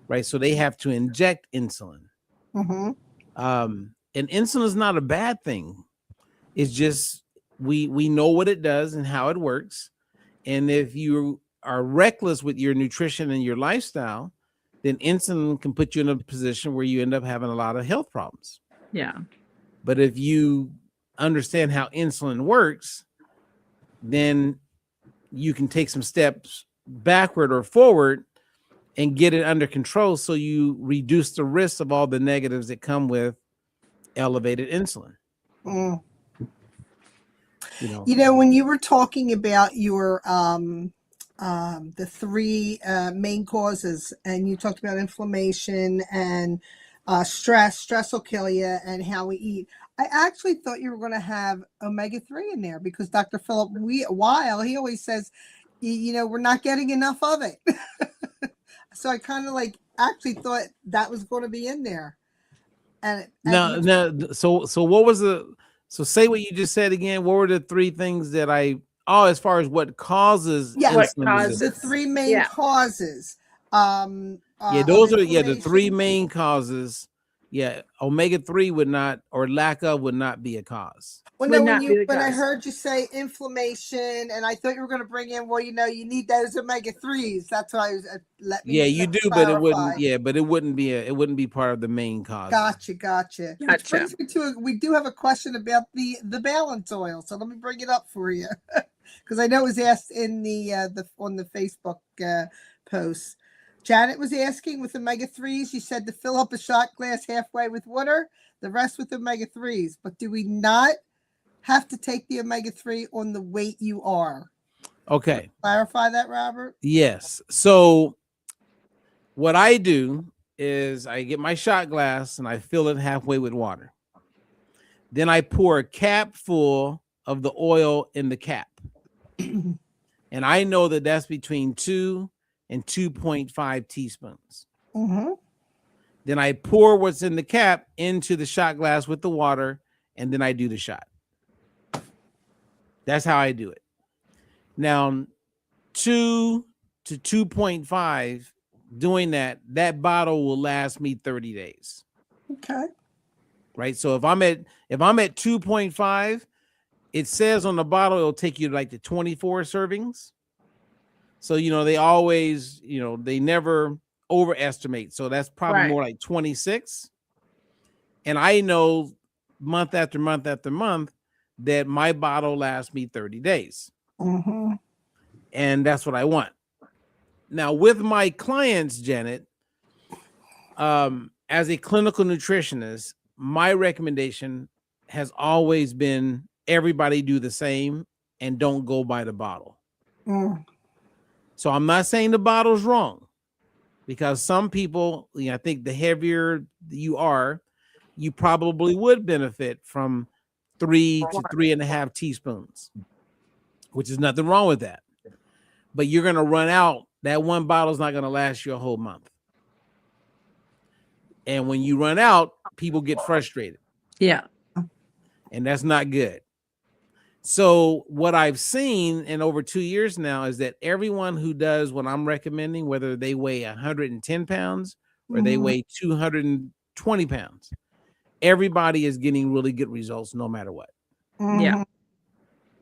C: Right? So they have to inject insulin. And insulin is not a bad thing. It's just we know what it does and how it works. And if you are reckless with your nutrition and your lifestyle, then insulin can put you in a position where you end up having a lot of health problems.
B: Yeah.
C: But if you understand how insulin works, then you can take some steps backward or forward and get it under control, so you reduce the risk of all the negatives that come with elevated insulin.
A: When you were talking about your the three main causes, and you talked about inflammation and stress will kill you, and how we eat, I actually thought you were going to have omega-3 in there, because Dr. Philip Weil, he always says, we're not getting enough of it. So I kind of actually thought that was going to be in there.
C: So what was so say what you just said again. What were the three things that I Oh, as far as what causes
A: Yes.
B: What
C: insulin
B: causes?
A: The
C: resistance.
A: three main
B: Yeah.
A: causes
C: Yeah,
A: of
C: those are the three
A: inflammation.
C: main causes. Yeah, omega-3 would not, or lack of would not be a cause.
A: Well,
B: Would
A: no,
B: not be the
A: when I
B: cause.
A: heard you say inflammation, and I thought you were going to bring in, well, you know, you need those omega-3s. That's why I was let me
C: Yeah, you do, but it wouldn't.
A: clarify.
C: Yeah, but it wouldn't be part of the main cause.
A: Gotcha. Which
B: Gotcha.
A: brings me to we do have a question about the balance oil. So let me bring it up for you because I know it was asked in the on the Facebook post. Janet was asking with omega-3s. You said to fill up a shot glass halfway with water, the rest with omega-3s. But do we not have to take the omega-3 on the weight you are?
C: Okay.
A: Clarify that, Robert.
C: Yes. So what I do is I get my shot glass and I fill it halfway with water. Then I pour a cap full of the oil in the cap. And I know that that's between 2 and 2.5 teaspoons.
A: Mm-hmm.
C: Then I pour what's in the cap into the shot glass with the water, and then I do the shot. That's how I do it. Now, 2 to 2.5, doing that bottle will last me 30 days.
A: Okay.
C: Right? So if I'm at 2.5, it says on the bottle it'll take you like to 24 servings. So, you know, they always, you know, they never overestimate. So that's probably
B: Right.
C: more like 26. And I know month after month after month that my bottle lasts me 30 days.
A: Mm-hmm.
C: And that's what I want. Now, with my clients, Janet, as a clinical nutritionist, my recommendation has always been everybody do the same and don't go by the bottle.
A: Mm.
C: So I'm not saying the bottle's wrong, because some people, you know, I think the heavier you are, you probably would benefit from 3 to 3.5 teaspoons, which is nothing wrong with that. But you're going to run out. That one bottle is not going to last you a whole month. And when you run out, people get frustrated.
B: Yeah.
C: And that's not good. So what I've seen in over 2 years now is that everyone who does what I'm recommending, whether they weigh 110 pounds or they weigh 220 pounds, everybody is getting really good results no matter what.
B: Yeah.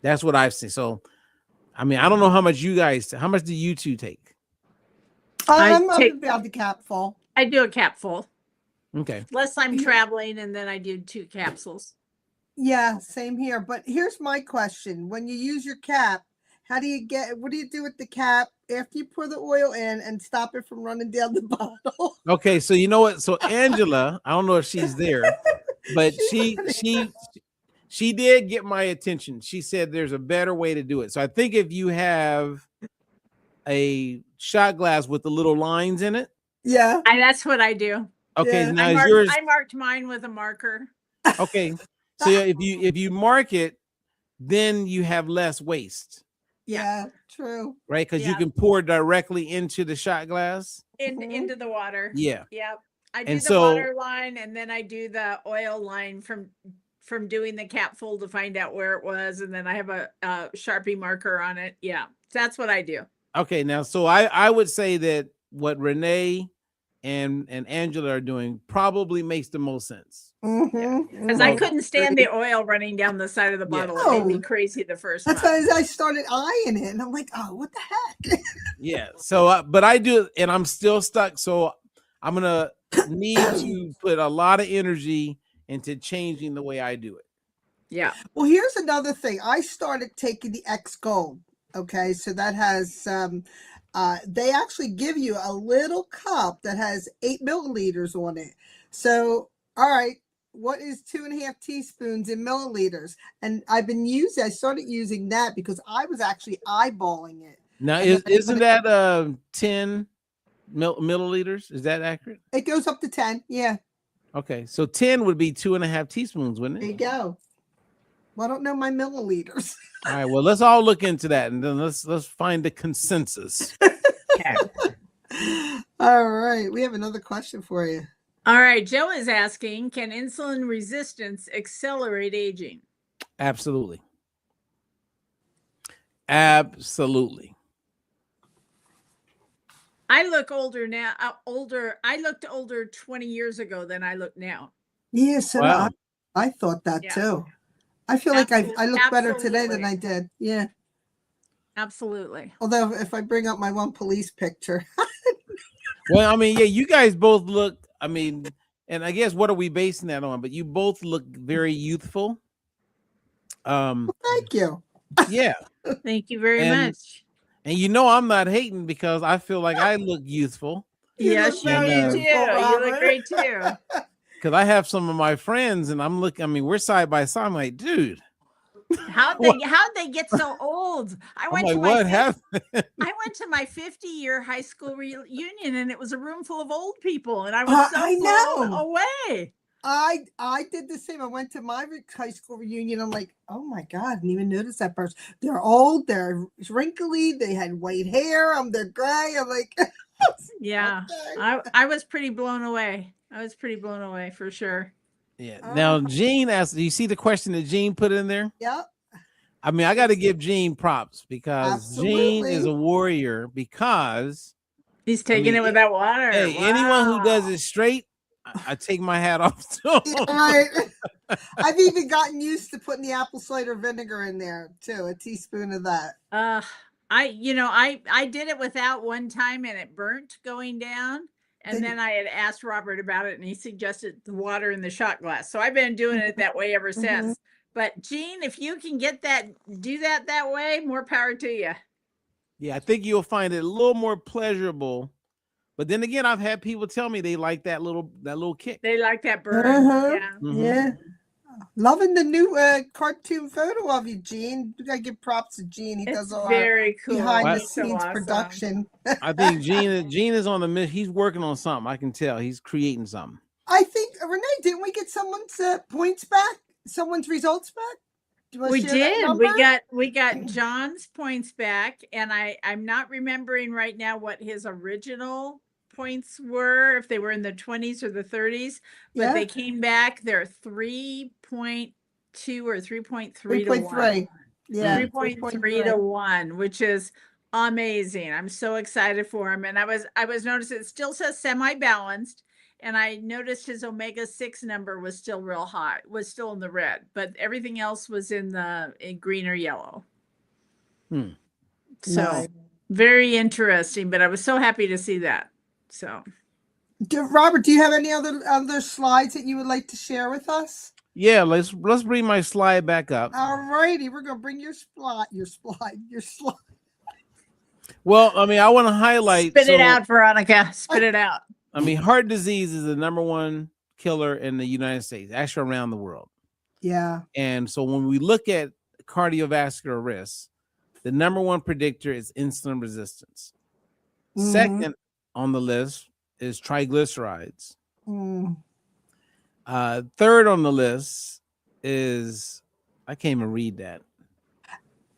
C: That's what I've seen. So, I mean, I don't know how much do you two take?
A: I'm
B: take-
A: about the cap full.
B: I do a capful.
C: Okay.
B: Less I'm traveling, and then I do 2 capsules.
A: Yeah, same here. But here's my question. When you use your cap, what do you do with the cap after you pour the oil in and stop it from running down the bottle?
C: Okay, so you know what? So Angela, I don't know if she's there, but she did get my attention. She said there's a better way to do it. So I think if you have a shot glass with the little lines in it.
A: Yeah.
B: That's what I do.
C: Okay,
A: Yeah.
C: now is yours.
B: I marked mine with a marker.
C: Okay. So yeah, if you mark it, then you have less waste.
A: Yeah, true.
C: Right? Because you
B: Yeah.
C: can pour directly into the shot glass.
B: Into the water.
C: Yeah.
B: Yep. I do
C: And
B: the
C: so-
B: water line, and then I do the oil line from doing the capful to find out where it was, and then I have a Sharpie marker on it. Yeah, that's what I do.
C: Okay, now so I would say that what Renee and Angela are doing probably makes the most sense.
B: Because I couldn't stand the oil running down the side of the
C: Yeah.
B: bottle. It made me crazy the first
A: That's
B: time.
A: why I started eyeing it, and I'm like, oh, what the heck?
C: Yeah. So, but I do, and I'm still stuck. So I'm gonna need to put a lot of energy into changing the way I do it.
B: Yeah.
A: Well, here's another thing. I started taking the X Gold. Okay, so that has they actually give you a little cup that has 8 milliliters on it. So, all right, what is 2.5 teaspoons in milliliters? And I started using that because I was actually eyeballing it.
C: Now,
A: And then I
C: isn't
A: put
C: that 10 milliliters? Is that accurate?
A: It goes up to 10. Yeah,
C: Okay, so 10 would be 2.5 teaspoons, wouldn't
A: there
C: it?
A: you go. Well, I don't know my milliliters.
C: All right. Well, let's all look into that, and then let's find the consensus.
B: Okay.
A: All right, we have another question for you.
B: All right. Joe is asking, can insulin resistance accelerate aging?
C: Absolutely. Absolutely.
B: I look older now. I looked older 20 years ago than I look now.
A: Yeah, so
C: Wow.
A: I thought that
B: Yeah.
A: too. I feel like I look better today than
B: Absolutely.
A: I did. Yeah.
B: Absolutely.
A: Although if I bring up my one police picture,
C: Well, I mean, yeah, you guys both look, I mean, and I guess what are we basing that on? But you both look very youthful.
A: thank you.
C: Yeah.
B: Thank you very
C: And
B: much.
C: you know I'm not hating because I feel like I look youthful.
A: You
B: Yes,
A: look
B: you
C: And
A: very
B: do too.
A: youthful,
B: You look
A: Robert.
B: great too.
C: because I have some of my friends and I'm looking, I mean, we're side by side. I'm like, dude,
B: How'd
C: what?
B: they get so old?
C: I'm like, what happened?
B: I went to my 50-year high school reunion and it was a room full of old people and I was so
A: I
B: blown
A: know.
B: away.
A: I did the same. I went to my high school reunion. I'm like, oh my God, I didn't even notice that person. They're old, they're wrinkly, they had white hair, they're gray. I'm like,
B: Yeah.
A: okay.
B: I was pretty blown away. I was pretty blown away for sure.
C: Yeah. Now, Gene asked, do you see the question that Gene put in there?
A: Yep.
C: I mean, I got to give Gene props because Gene is
A: Absolutely.
C: a warrior because
B: He's taking it with that water.
C: hey, anyone who does it straight, I take my hat off to
A: Yeah,
C: him.
A: right. I've even gotten used to putting the apple cider vinegar in there too, a teaspoon of that.
B: I did it without one time and it burnt going down. And then I had asked Robert about it and he suggested the water in the shot glass. So I've been doing it that way ever since. But Gene, if you can do that way, more power to you.
C: Yeah, I think you'll find it a little more pleasurable. But then again, I've had people tell me they like that little kick.
B: They like that burn. Yeah.
A: Yeah. Loving the new cartoon photo of you, Gene. You gotta give props to Gene. He does all
B: very cool.
A: behind the
B: He's so
A: scenes
B: awesome.
A: production.
C: I think Gene is on the mission. He's working on something. I can tell he's creating something.
A: I think Renee, didn't we get someone's points back? Someone's results back? Do you want to
B: We
A: share that
B: did.
A: number?
B: We got John's points back, and I'm not remembering right now what his original points were, if they were in the 20s or the 30s, but
A: Yeah.
B: they came back. They're 3.2 or 3.3 to 1.
A: 3.3. Yeah.
B: 3.3 to 1, which is amazing. I'm so excited for him. And I was noticing it still says semi-balanced. And I noticed his omega-6 number was still real high, was still in the red, but everything else was in green or yellow. So
A: Nice.
B: very interesting, but I was so happy to see that. So
A: Robert, do you have any other slides that you would like to share with us?
C: Yeah, let's bring my slide back up.
A: All righty, we're gonna bring your slide.
C: Well, I mean, I want to highlight.
B: Spit it out, Veronica. Spit it out.
C: I mean, heart disease is the #1 killer in the United States, actually around the world.
A: Yeah.
C: And so when we look at cardiovascular risk, the #1 predictor is insulin resistance. Second on the list is triglycerides. Third on the list is, I can't even read that.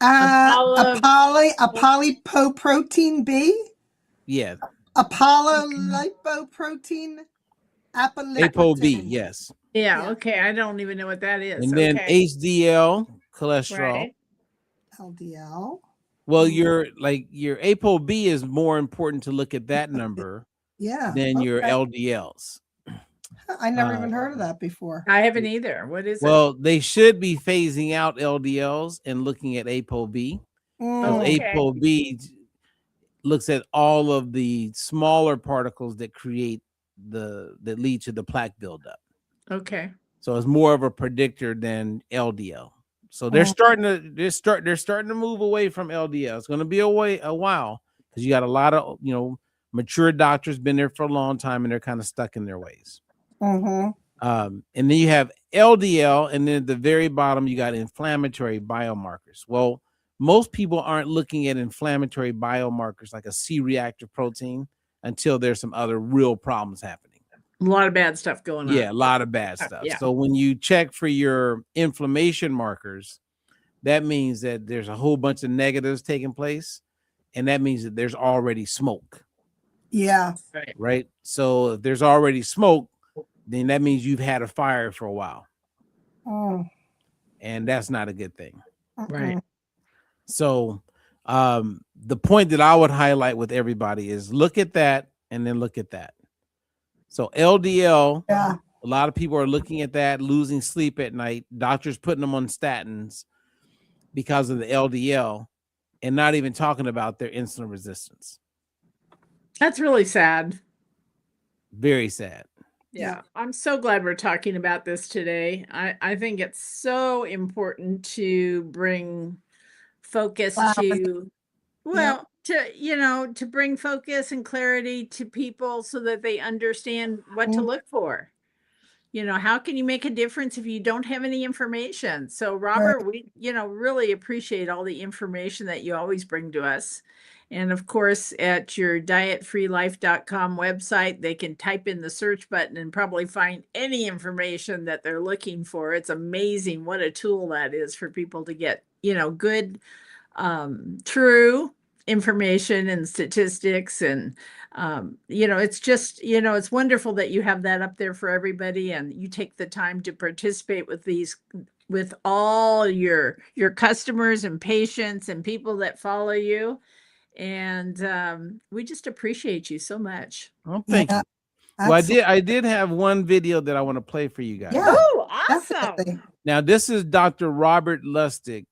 A: Apolypoprotein B?
C: Yeah.
A: Apolylipoprotein.
C: ApoB, yes.
B: Yeah, okay. I don't even know what that is.
C: And then HDL, cholesterol.
B: Right.
A: LDL.
C: Well, your ApoB is more important to look at that number than your LDLs.
A: I never even heard of that before.
B: I haven't either. What is it?
C: Well, they should be phasing out LDLs and looking at ApoB. ApoB looks at all of the smaller particles that that lead to the plaque buildup.
B: Okay.
C: So it's more of a predictor than LDL. So they're starting to move away from LDL. It's going to be a while because you got a lot of mature doctors been there for a long time and they're kind of stuck in their ways. And then you have LDL, and then at the very bottom you got inflammatory biomarkers. Well, most people aren't looking at inflammatory biomarkers like a C-reactive protein until there's some other real problems happening.
B: A lot of bad stuff going on.
C: Yeah, a lot of bad stuff.
B: Yeah.
C: So when you check for your inflammation markers, that means that there's a whole bunch of negatives taking place, and that means that there's already smoke.
A: Yeah.
C: Right. So if there's already smoke, then that means you've had a fire for a while. And that's not a good thing.
B: Right.
C: So The point that I would highlight with everybody is look at that and then look at that. So LDL,
A: Yeah.
C: a lot of people are looking at that, losing sleep at night. Doctors putting them on statins because of the LDL and not even talking about their insulin resistance.
B: That's really sad.
C: Very sad.
B: Yeah, I'm so glad we're talking about this today. I think it's so important to bring focus
A: Wow.
B: to, well, to bring focus and clarity to people so that they understand what to look for. How can you make a difference if you don't have any information? So, Robert, we, really appreciate all the information that you always bring to us. And of course, at your dietfreelife.com website, they can type in the search button and probably find any information that they're looking for. It's amazing what a tool that is for people to get, good, true information and statistics. And it's just, it's wonderful that you have that up there for everybody and you take the time to participate with all your customers and patients and people that follow you. And we just appreciate you so much.
C: Oh, thank you. Well, I did have one video that I want to play for you guys.
A: Yeah.
B: Oh, awesome.
A: Definitely.
C: Now, this is Dr. Robert Lustig,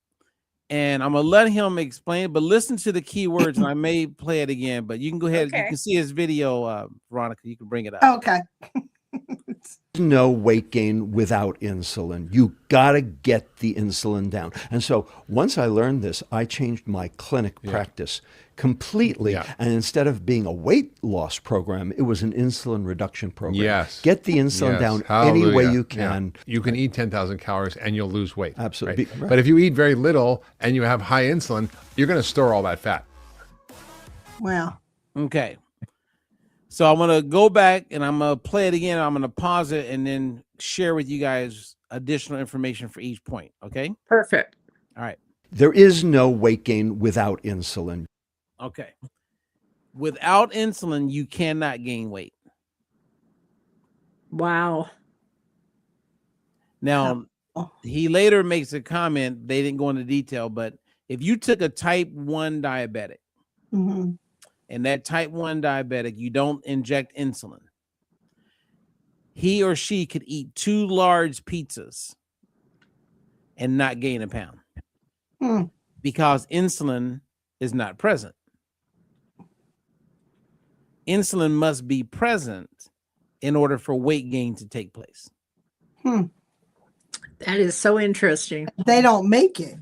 C: and I'm going to let him explain, but listen to the key words, and I may play it again, but you can go ahead.
B: Okay.
C: You can see his video, Veronica. You can bring it up.
A: Okay.
D: No weight gain without insulin. You gotta get the insulin down. And so once I learned this, I changed my clinic practice completely.
E: Yeah.
D: And instead of being a weight loss program, it was an insulin reduction program.
E: Yes.
D: Get the insulin
E: Yes.
D: down any way
E: Hallelujah.
D: you can.
E: Yeah. You can eat 10,000 calories and you'll lose weight.
D: Absolutely.
E: Right? But if you eat very little and you have high insulin, you're going to store all that fat.
A: Wow.
C: Okay. So I'm going to go back and I'm going to play it again. I'm going to pause it and then share with you guys additional information for each point. Okay.
B: Perfect.
C: All right.
D: There is no weight gain without insulin.
C: Okay. Without insulin, you cannot gain weight.
B: Wow.
C: Now, he later makes a comment. They didn't go into detail, but if you took a type 1 diabetic,
A: Mm-hmm.
C: and that type 1 diabetic, you don't inject insulin, he or she could eat 2 large pizzas and not gain a pound because insulin is not present. Insulin must be present in order for weight gain to take place.
B: That is so interesting.
A: They don't make it.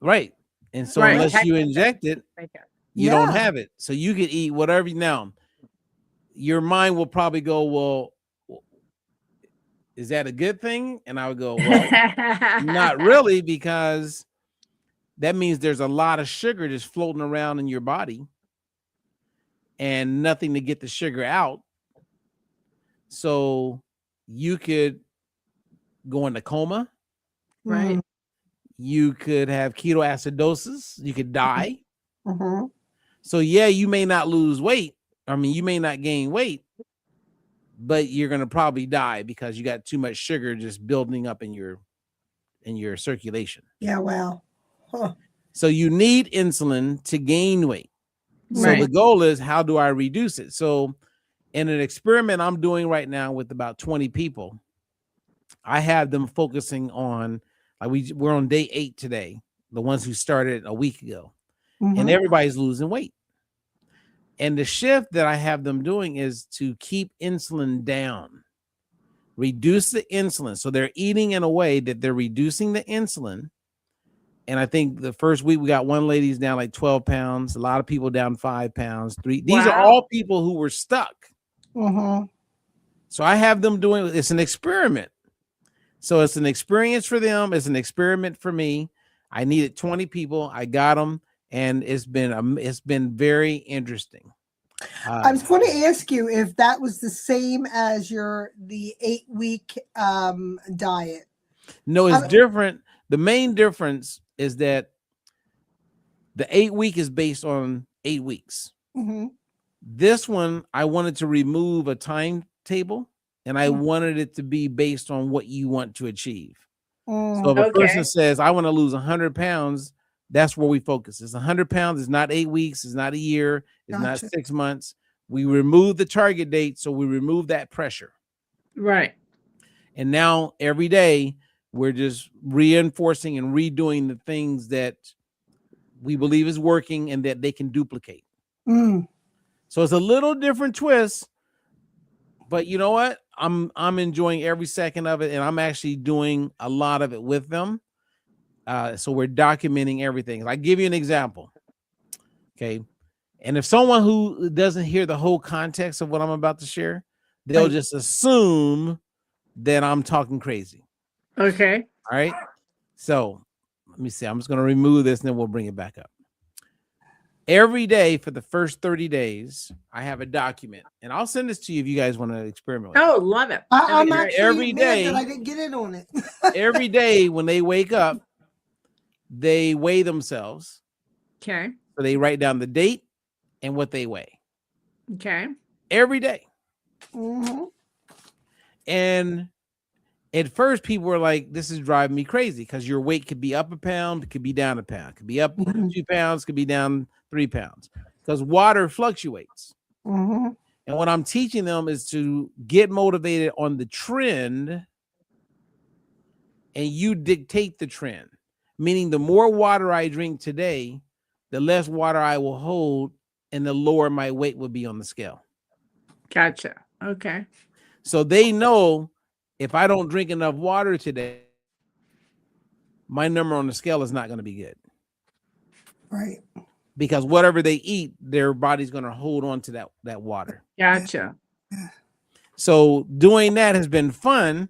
C: Right. And so
B: Right.
C: unless you inject it, you
A: Yeah.
C: don't have it. So you could eat whatever. Now, your mind will probably go, well, is that a good thing? And I would go, well, not really, because that means there's a lot of sugar just floating around in your body and nothing to get the sugar out. So you could go into coma.
B: Right.
C: You could have ketoacidosis. You could die.
A: Mm-hmm.
C: So yeah, you may not lose weight. I mean, you may not gain weight, but you're going to probably die because you got too much sugar just building up in your circulation.
A: Yeah. Wow. Huh.
C: So you need insulin to gain weight. So
B: Right.
C: the goal is, how do I reduce it? So in an experiment I'm doing right now with about 20 people, I have them focusing on, like we're on day 8 today, the ones who started a week ago, and everybody's losing weight. And the shift that I have them doing is to keep insulin down, reduce the insulin. So they're eating in a way that they're reducing the insulin. And I think the first week we got one lady's down like 12 pounds, a lot of people down 5 pounds, 3. These are
B: Wow.
C: all people who were stuck.
A: Mm-hmm.
C: So I have them doing, it's an experiment. So it's an experience for them. It's an experiment for me. I needed 20 people. I got them. And it's been very interesting.
A: I was going to ask you if that was the same as the 8-week diet.
C: No, it's different. The main difference is that the 8-week is based on 8 weeks.
A: Mm-hmm.
C: This one, I wanted to remove a timetable, and I wanted it to be based on what you want to achieve. So if a person says, I want to lose 100 pounds, That's where we focus. It's 100 pounds. It's not 8 weeks. It's not a year. It's not
A: Gotcha.
C: 6 months. We remove the target date, so we remove that pressure.
B: Right.
C: And now every day we're just reinforcing and redoing the things that we believe is working and that they can duplicate.
A: Mm.
C: So it's a little different twist, but you know what? I'm enjoying every second of it, and I'm actually doing a lot of it with them. So we're documenting everything. I'll give you an example. Okay. And if someone who doesn't hear the whole context of what I'm about to share, they'll
A: Right.
C: just assume that I'm talking crazy.
B: Okay.
C: All right. So let me see. I'm just going to remove this and then we'll bring it back up. Every day for the first 30 days, I have a document, and I'll send this to you if you guys want to experiment with it.
B: Oh, love it.
A: I'm
B: That'd be great.
A: actually
C: Every
A: mad
C: day-
A: that I didn't get in on it.
C: Every day when they wake up, they weigh themselves.
B: Okay.
C: So they write down the date and what they weigh
B: Okay.
C: every day.
A: Mhm.
C: And at first, people were like, this is driving me crazy because your weight could be up a pound, it could be down a pound, it could be up
A: Mhm.
C: 2 pounds, could be down 3 pounds because water fluctuates.
A: Mhm.
C: And what I'm teaching them is to get motivated on the trend, and you dictate the trend, meaning the more water I drink today, the less water I will hold and the lower my weight will be on the scale.
B: Gotcha. Okay.
C: So they know if I don't drink enough water today, my number on the scale is not going to be good
A: Right.
C: because whatever they eat, their body's going to hold on to that water.
B: Gotcha.
C: So doing that has been fun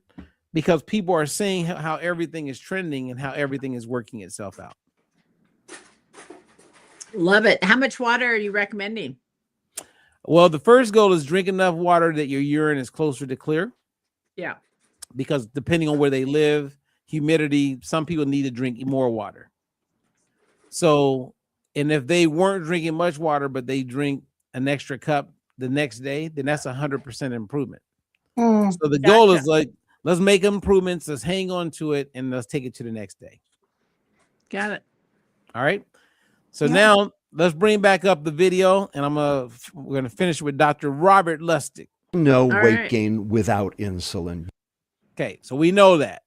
C: because people are seeing how everything is trending and how everything is working itself out.
B: Love it. How much water are you recommending?
C: Well, the first goal is drink enough water that your urine is closer to clear,
B: Yeah.
C: because depending on where they live, humidity, some people need to drink more water. So, and if they weren't drinking much water, but they drink an extra cup the next day, then that's 100% improvement.
A: Mm.
C: So the goal
B: Gotcha.
C: is like, let's make improvements, let's hang on to it, and let's take it to the next day.
B: Got it.
C: All right. So
A: Yeah.
C: now let's bring back up the video, and we're gonna finish with Dr. Robert Lustig.
D: No
B: All
D: weight
B: right.
D: gain without insulin.
C: Okay, so we know that.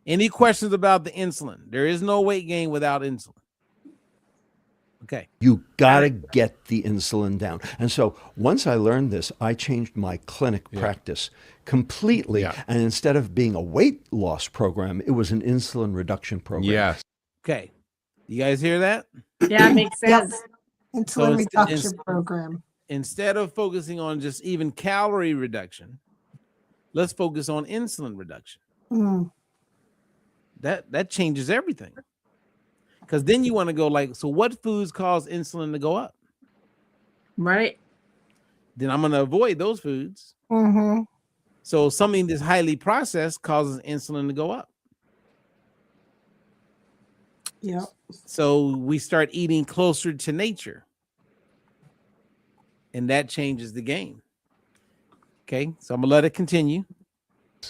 C: Any questions about the insulin? There is no weight gain without insulin. Okay.
D: You got to get the insulin down. And so once I learned this, I changed my clinic practice completely.
E: Yeah.
D: And instead of being a weight loss program, it was an insulin reduction program.
E: Yes.
C: Okay. You guys hear that?
B: Yeah, makes
A: Yep.
B: sense.
A: Insulin
C: it's-
A: reduction program.
C: Instead of focusing on just even calorie reduction, let's focus on insulin reduction.
A: Mm.
C: That changes everything. Because then you want to go like, so what foods cause insulin to go up?
B: Right.
C: Then I'm going to avoid those foods.
A: Mm-hmm.
C: So something that's highly processed causes insulin to go up.
A: Yep.
C: So we start eating closer to nature. And that changes the game. Okay, so I'm going to let it continue.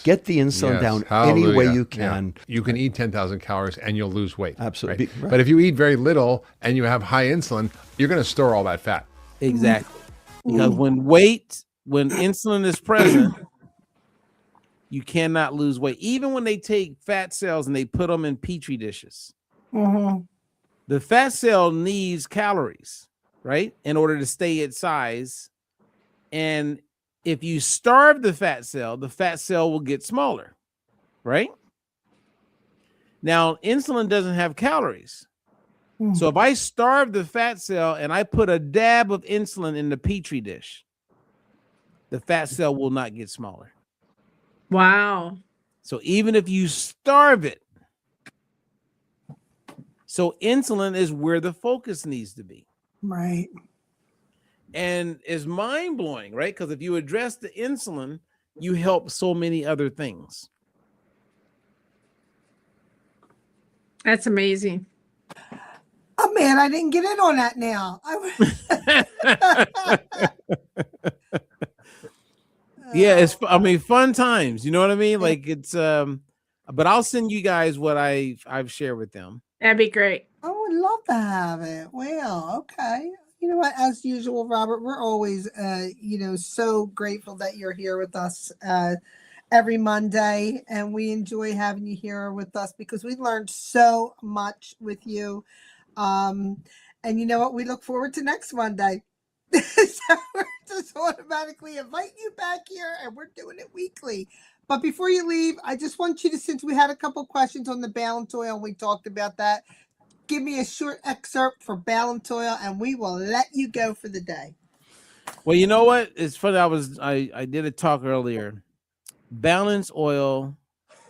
D: Get the insulin
E: Yes.
D: down any way
E: Hallelujah.
D: you
E: Yeah.
D: can.
E: You can eat 10,000 calories and you'll lose weight.
D: Absolutely.
E: right?
D: Right.
E: But if you eat very little and you have high insulin, you're going to store all that fat.
C: Exactly. Because when insulin is present, you cannot lose weight. Even when they take fat cells and they put them in petri dishes,
A: Mm-hmm.
C: the fat cell needs calories, right, in order to stay its size. And if you starve the fat cell will get smaller, right? Now, insulin doesn't have calories. So if I starve the fat cell and I put a dab of insulin in the petri dish, the fat cell will not get smaller.
B: Wow.
C: So even if you starve it, so insulin is where the focus needs to be.
A: Right.
C: And it's mind-blowing, right? Because if you address the insulin, you help so many other things.
B: That's amazing.
A: Oh man, I didn't get in on that now.
C: Yeah, I mean, fun times. You know what I mean? Like it's but I'll send you guys what I've shared with them.
B: That'd be great.
A: Oh would love to have it. Well, okay. You know what? As usual, Robert, we're always, so grateful that you're here with us every Monday, and we enjoy having you here with us because we learned so much with you. And you know what? We look forward to next Monday. So we're just automatically inviting you back here, and we're doing it weekly. But before you leave, I just want you to, since we had a couple questions on the balance oil, and we talked about that, give me a short excerpt for balance oil, and we will let you go for the day.
C: Well, you know what? It's funny. I did a talk earlier. Balance oil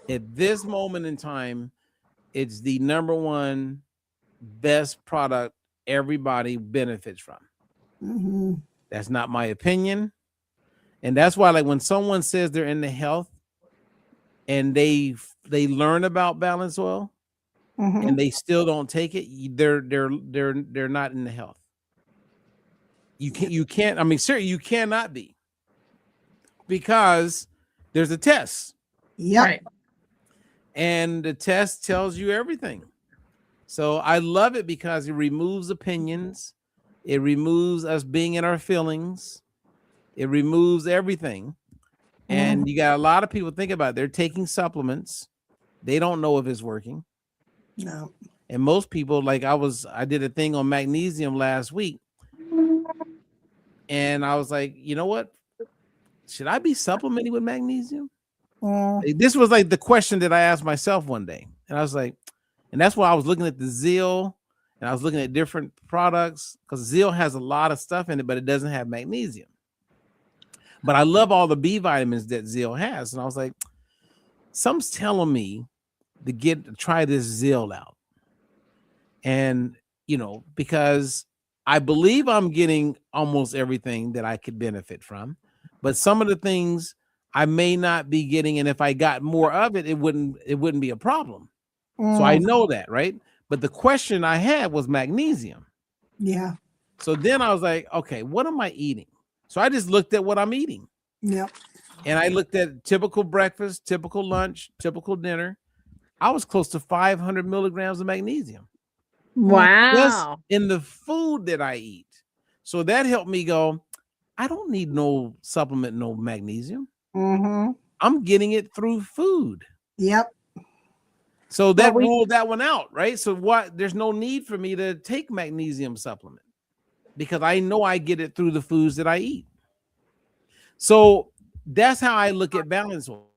C: at this moment in time, it's the number one best product everybody benefits from.
A: Mm-hmm.
C: That's not my opinion. And that's why, like, when someone says they're in the health and they learn about balance oil
A: Mm-hmm.
C: and they still don't take it, they're not in the health. You can't, I mean, sir, you cannot be, because there's a test.
A: Yep.
B: Right.
C: And the test tells you everything. So I love it because it removes opinions. It removes us being in our feelings. It removes everything. And you got a lot of people, think about it, they're taking supplements. They don't know if it's working.
A: No.
C: And most people, like I did a thing on magnesium last week. And I was like, you know what? Should I be supplementing with magnesium? This was like the question that I asked myself one day. And I was like, and that's why I was looking at the Zeal, and I was looking at different products, because Zeal has a lot of stuff in it, but it doesn't have magnesium. But I love all the B vitamins that Zeal has. And I was like, something's telling me to try this Zeal out. And, because I believe I'm getting almost everything that I could benefit from, but some of the things I may not be getting. And if I got more of it, it wouldn't be a problem. So I know that, right? But the question I had was magnesium.
A: Yeah.
C: So then I was like, okay, what am I eating? So I just looked at what I'm eating.
A: Yep.
C: And I looked at typical breakfast, typical lunch, typical dinner. I was close to 500 milligrams of magnesium.
B: Wow.
C: Just in the food that I eat. So that helped me go, I don't need no supplement, no magnesium.
A: Mm-hmm.
C: I'm getting it through food.
A: Yep.
C: So that ruled that one out, right? So there's no need for me to take magnesium supplement because I know I get it through the foods that I eat. So that's how I look at balance oil.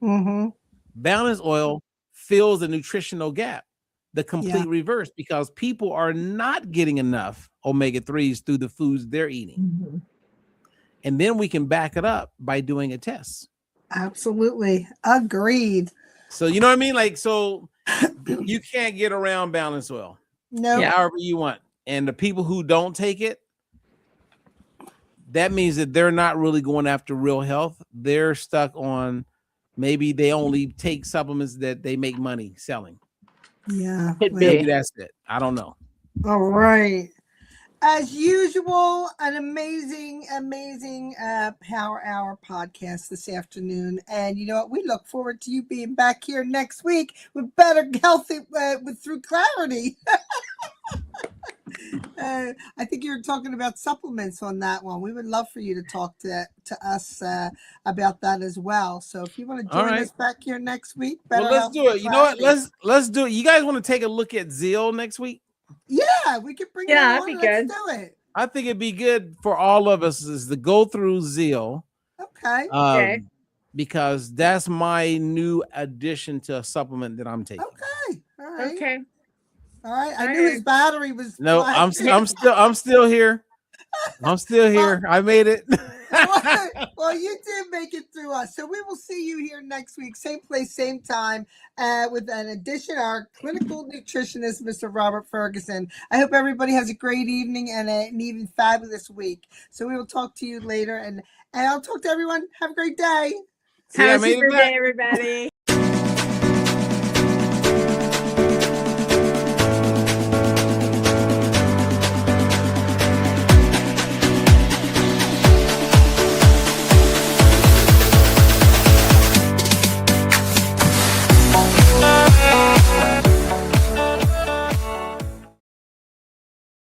A: Mm-hmm.
C: Balance oil fills a nutritional gap, the complete reverse, because people are not getting enough omega-3s through the foods they're eating.
B: Mm-hmm.
C: And then we can back it up by doing a test.
A: Absolutely. Agreed.
C: So, you know what I mean? Like, so you can't get around balance oil.
A: No. Nope.
C: However you want. And the people who don't take it, that means that they're not really going after real health. They're stuck on, maybe they only take supplements that they make money selling.
A: Yeah.
C: Maybe that's it. I don't know.
A: All right. As usual, an amazing Power Hour podcast this afternoon. And you know what? We look forward to you being back here next week with better health through clarity. I think you were talking about supplements on that one. We would love for you to talk to us about that as well. So if you want to join us back here next week,
C: well, let's do it. You know what? Let's do it. You guys want to take a look at Zeal next week?
A: Yeah, we could bring it on. That'd be good. Let's do it.
C: I think it'd be good for all of us is to go through Zeal.
A: Okay.
C: Because that's my new addition to a supplement that I'm taking.
A: Okay. All right.
B: Okay.
A: All right. I knew his battery was.
C: No, I'm still here. I'm still here. I made it.
A: Well, you did make it through us. So we will see you here next week, same place, same time, with an addition, our clinical nutritionist, Mr. Robert Ferguson. I hope everybody has a great evening and an even fabulous week. So we will talk to you later, and I'll talk to everyone. Have a great day.
B: Have a super day, everybody.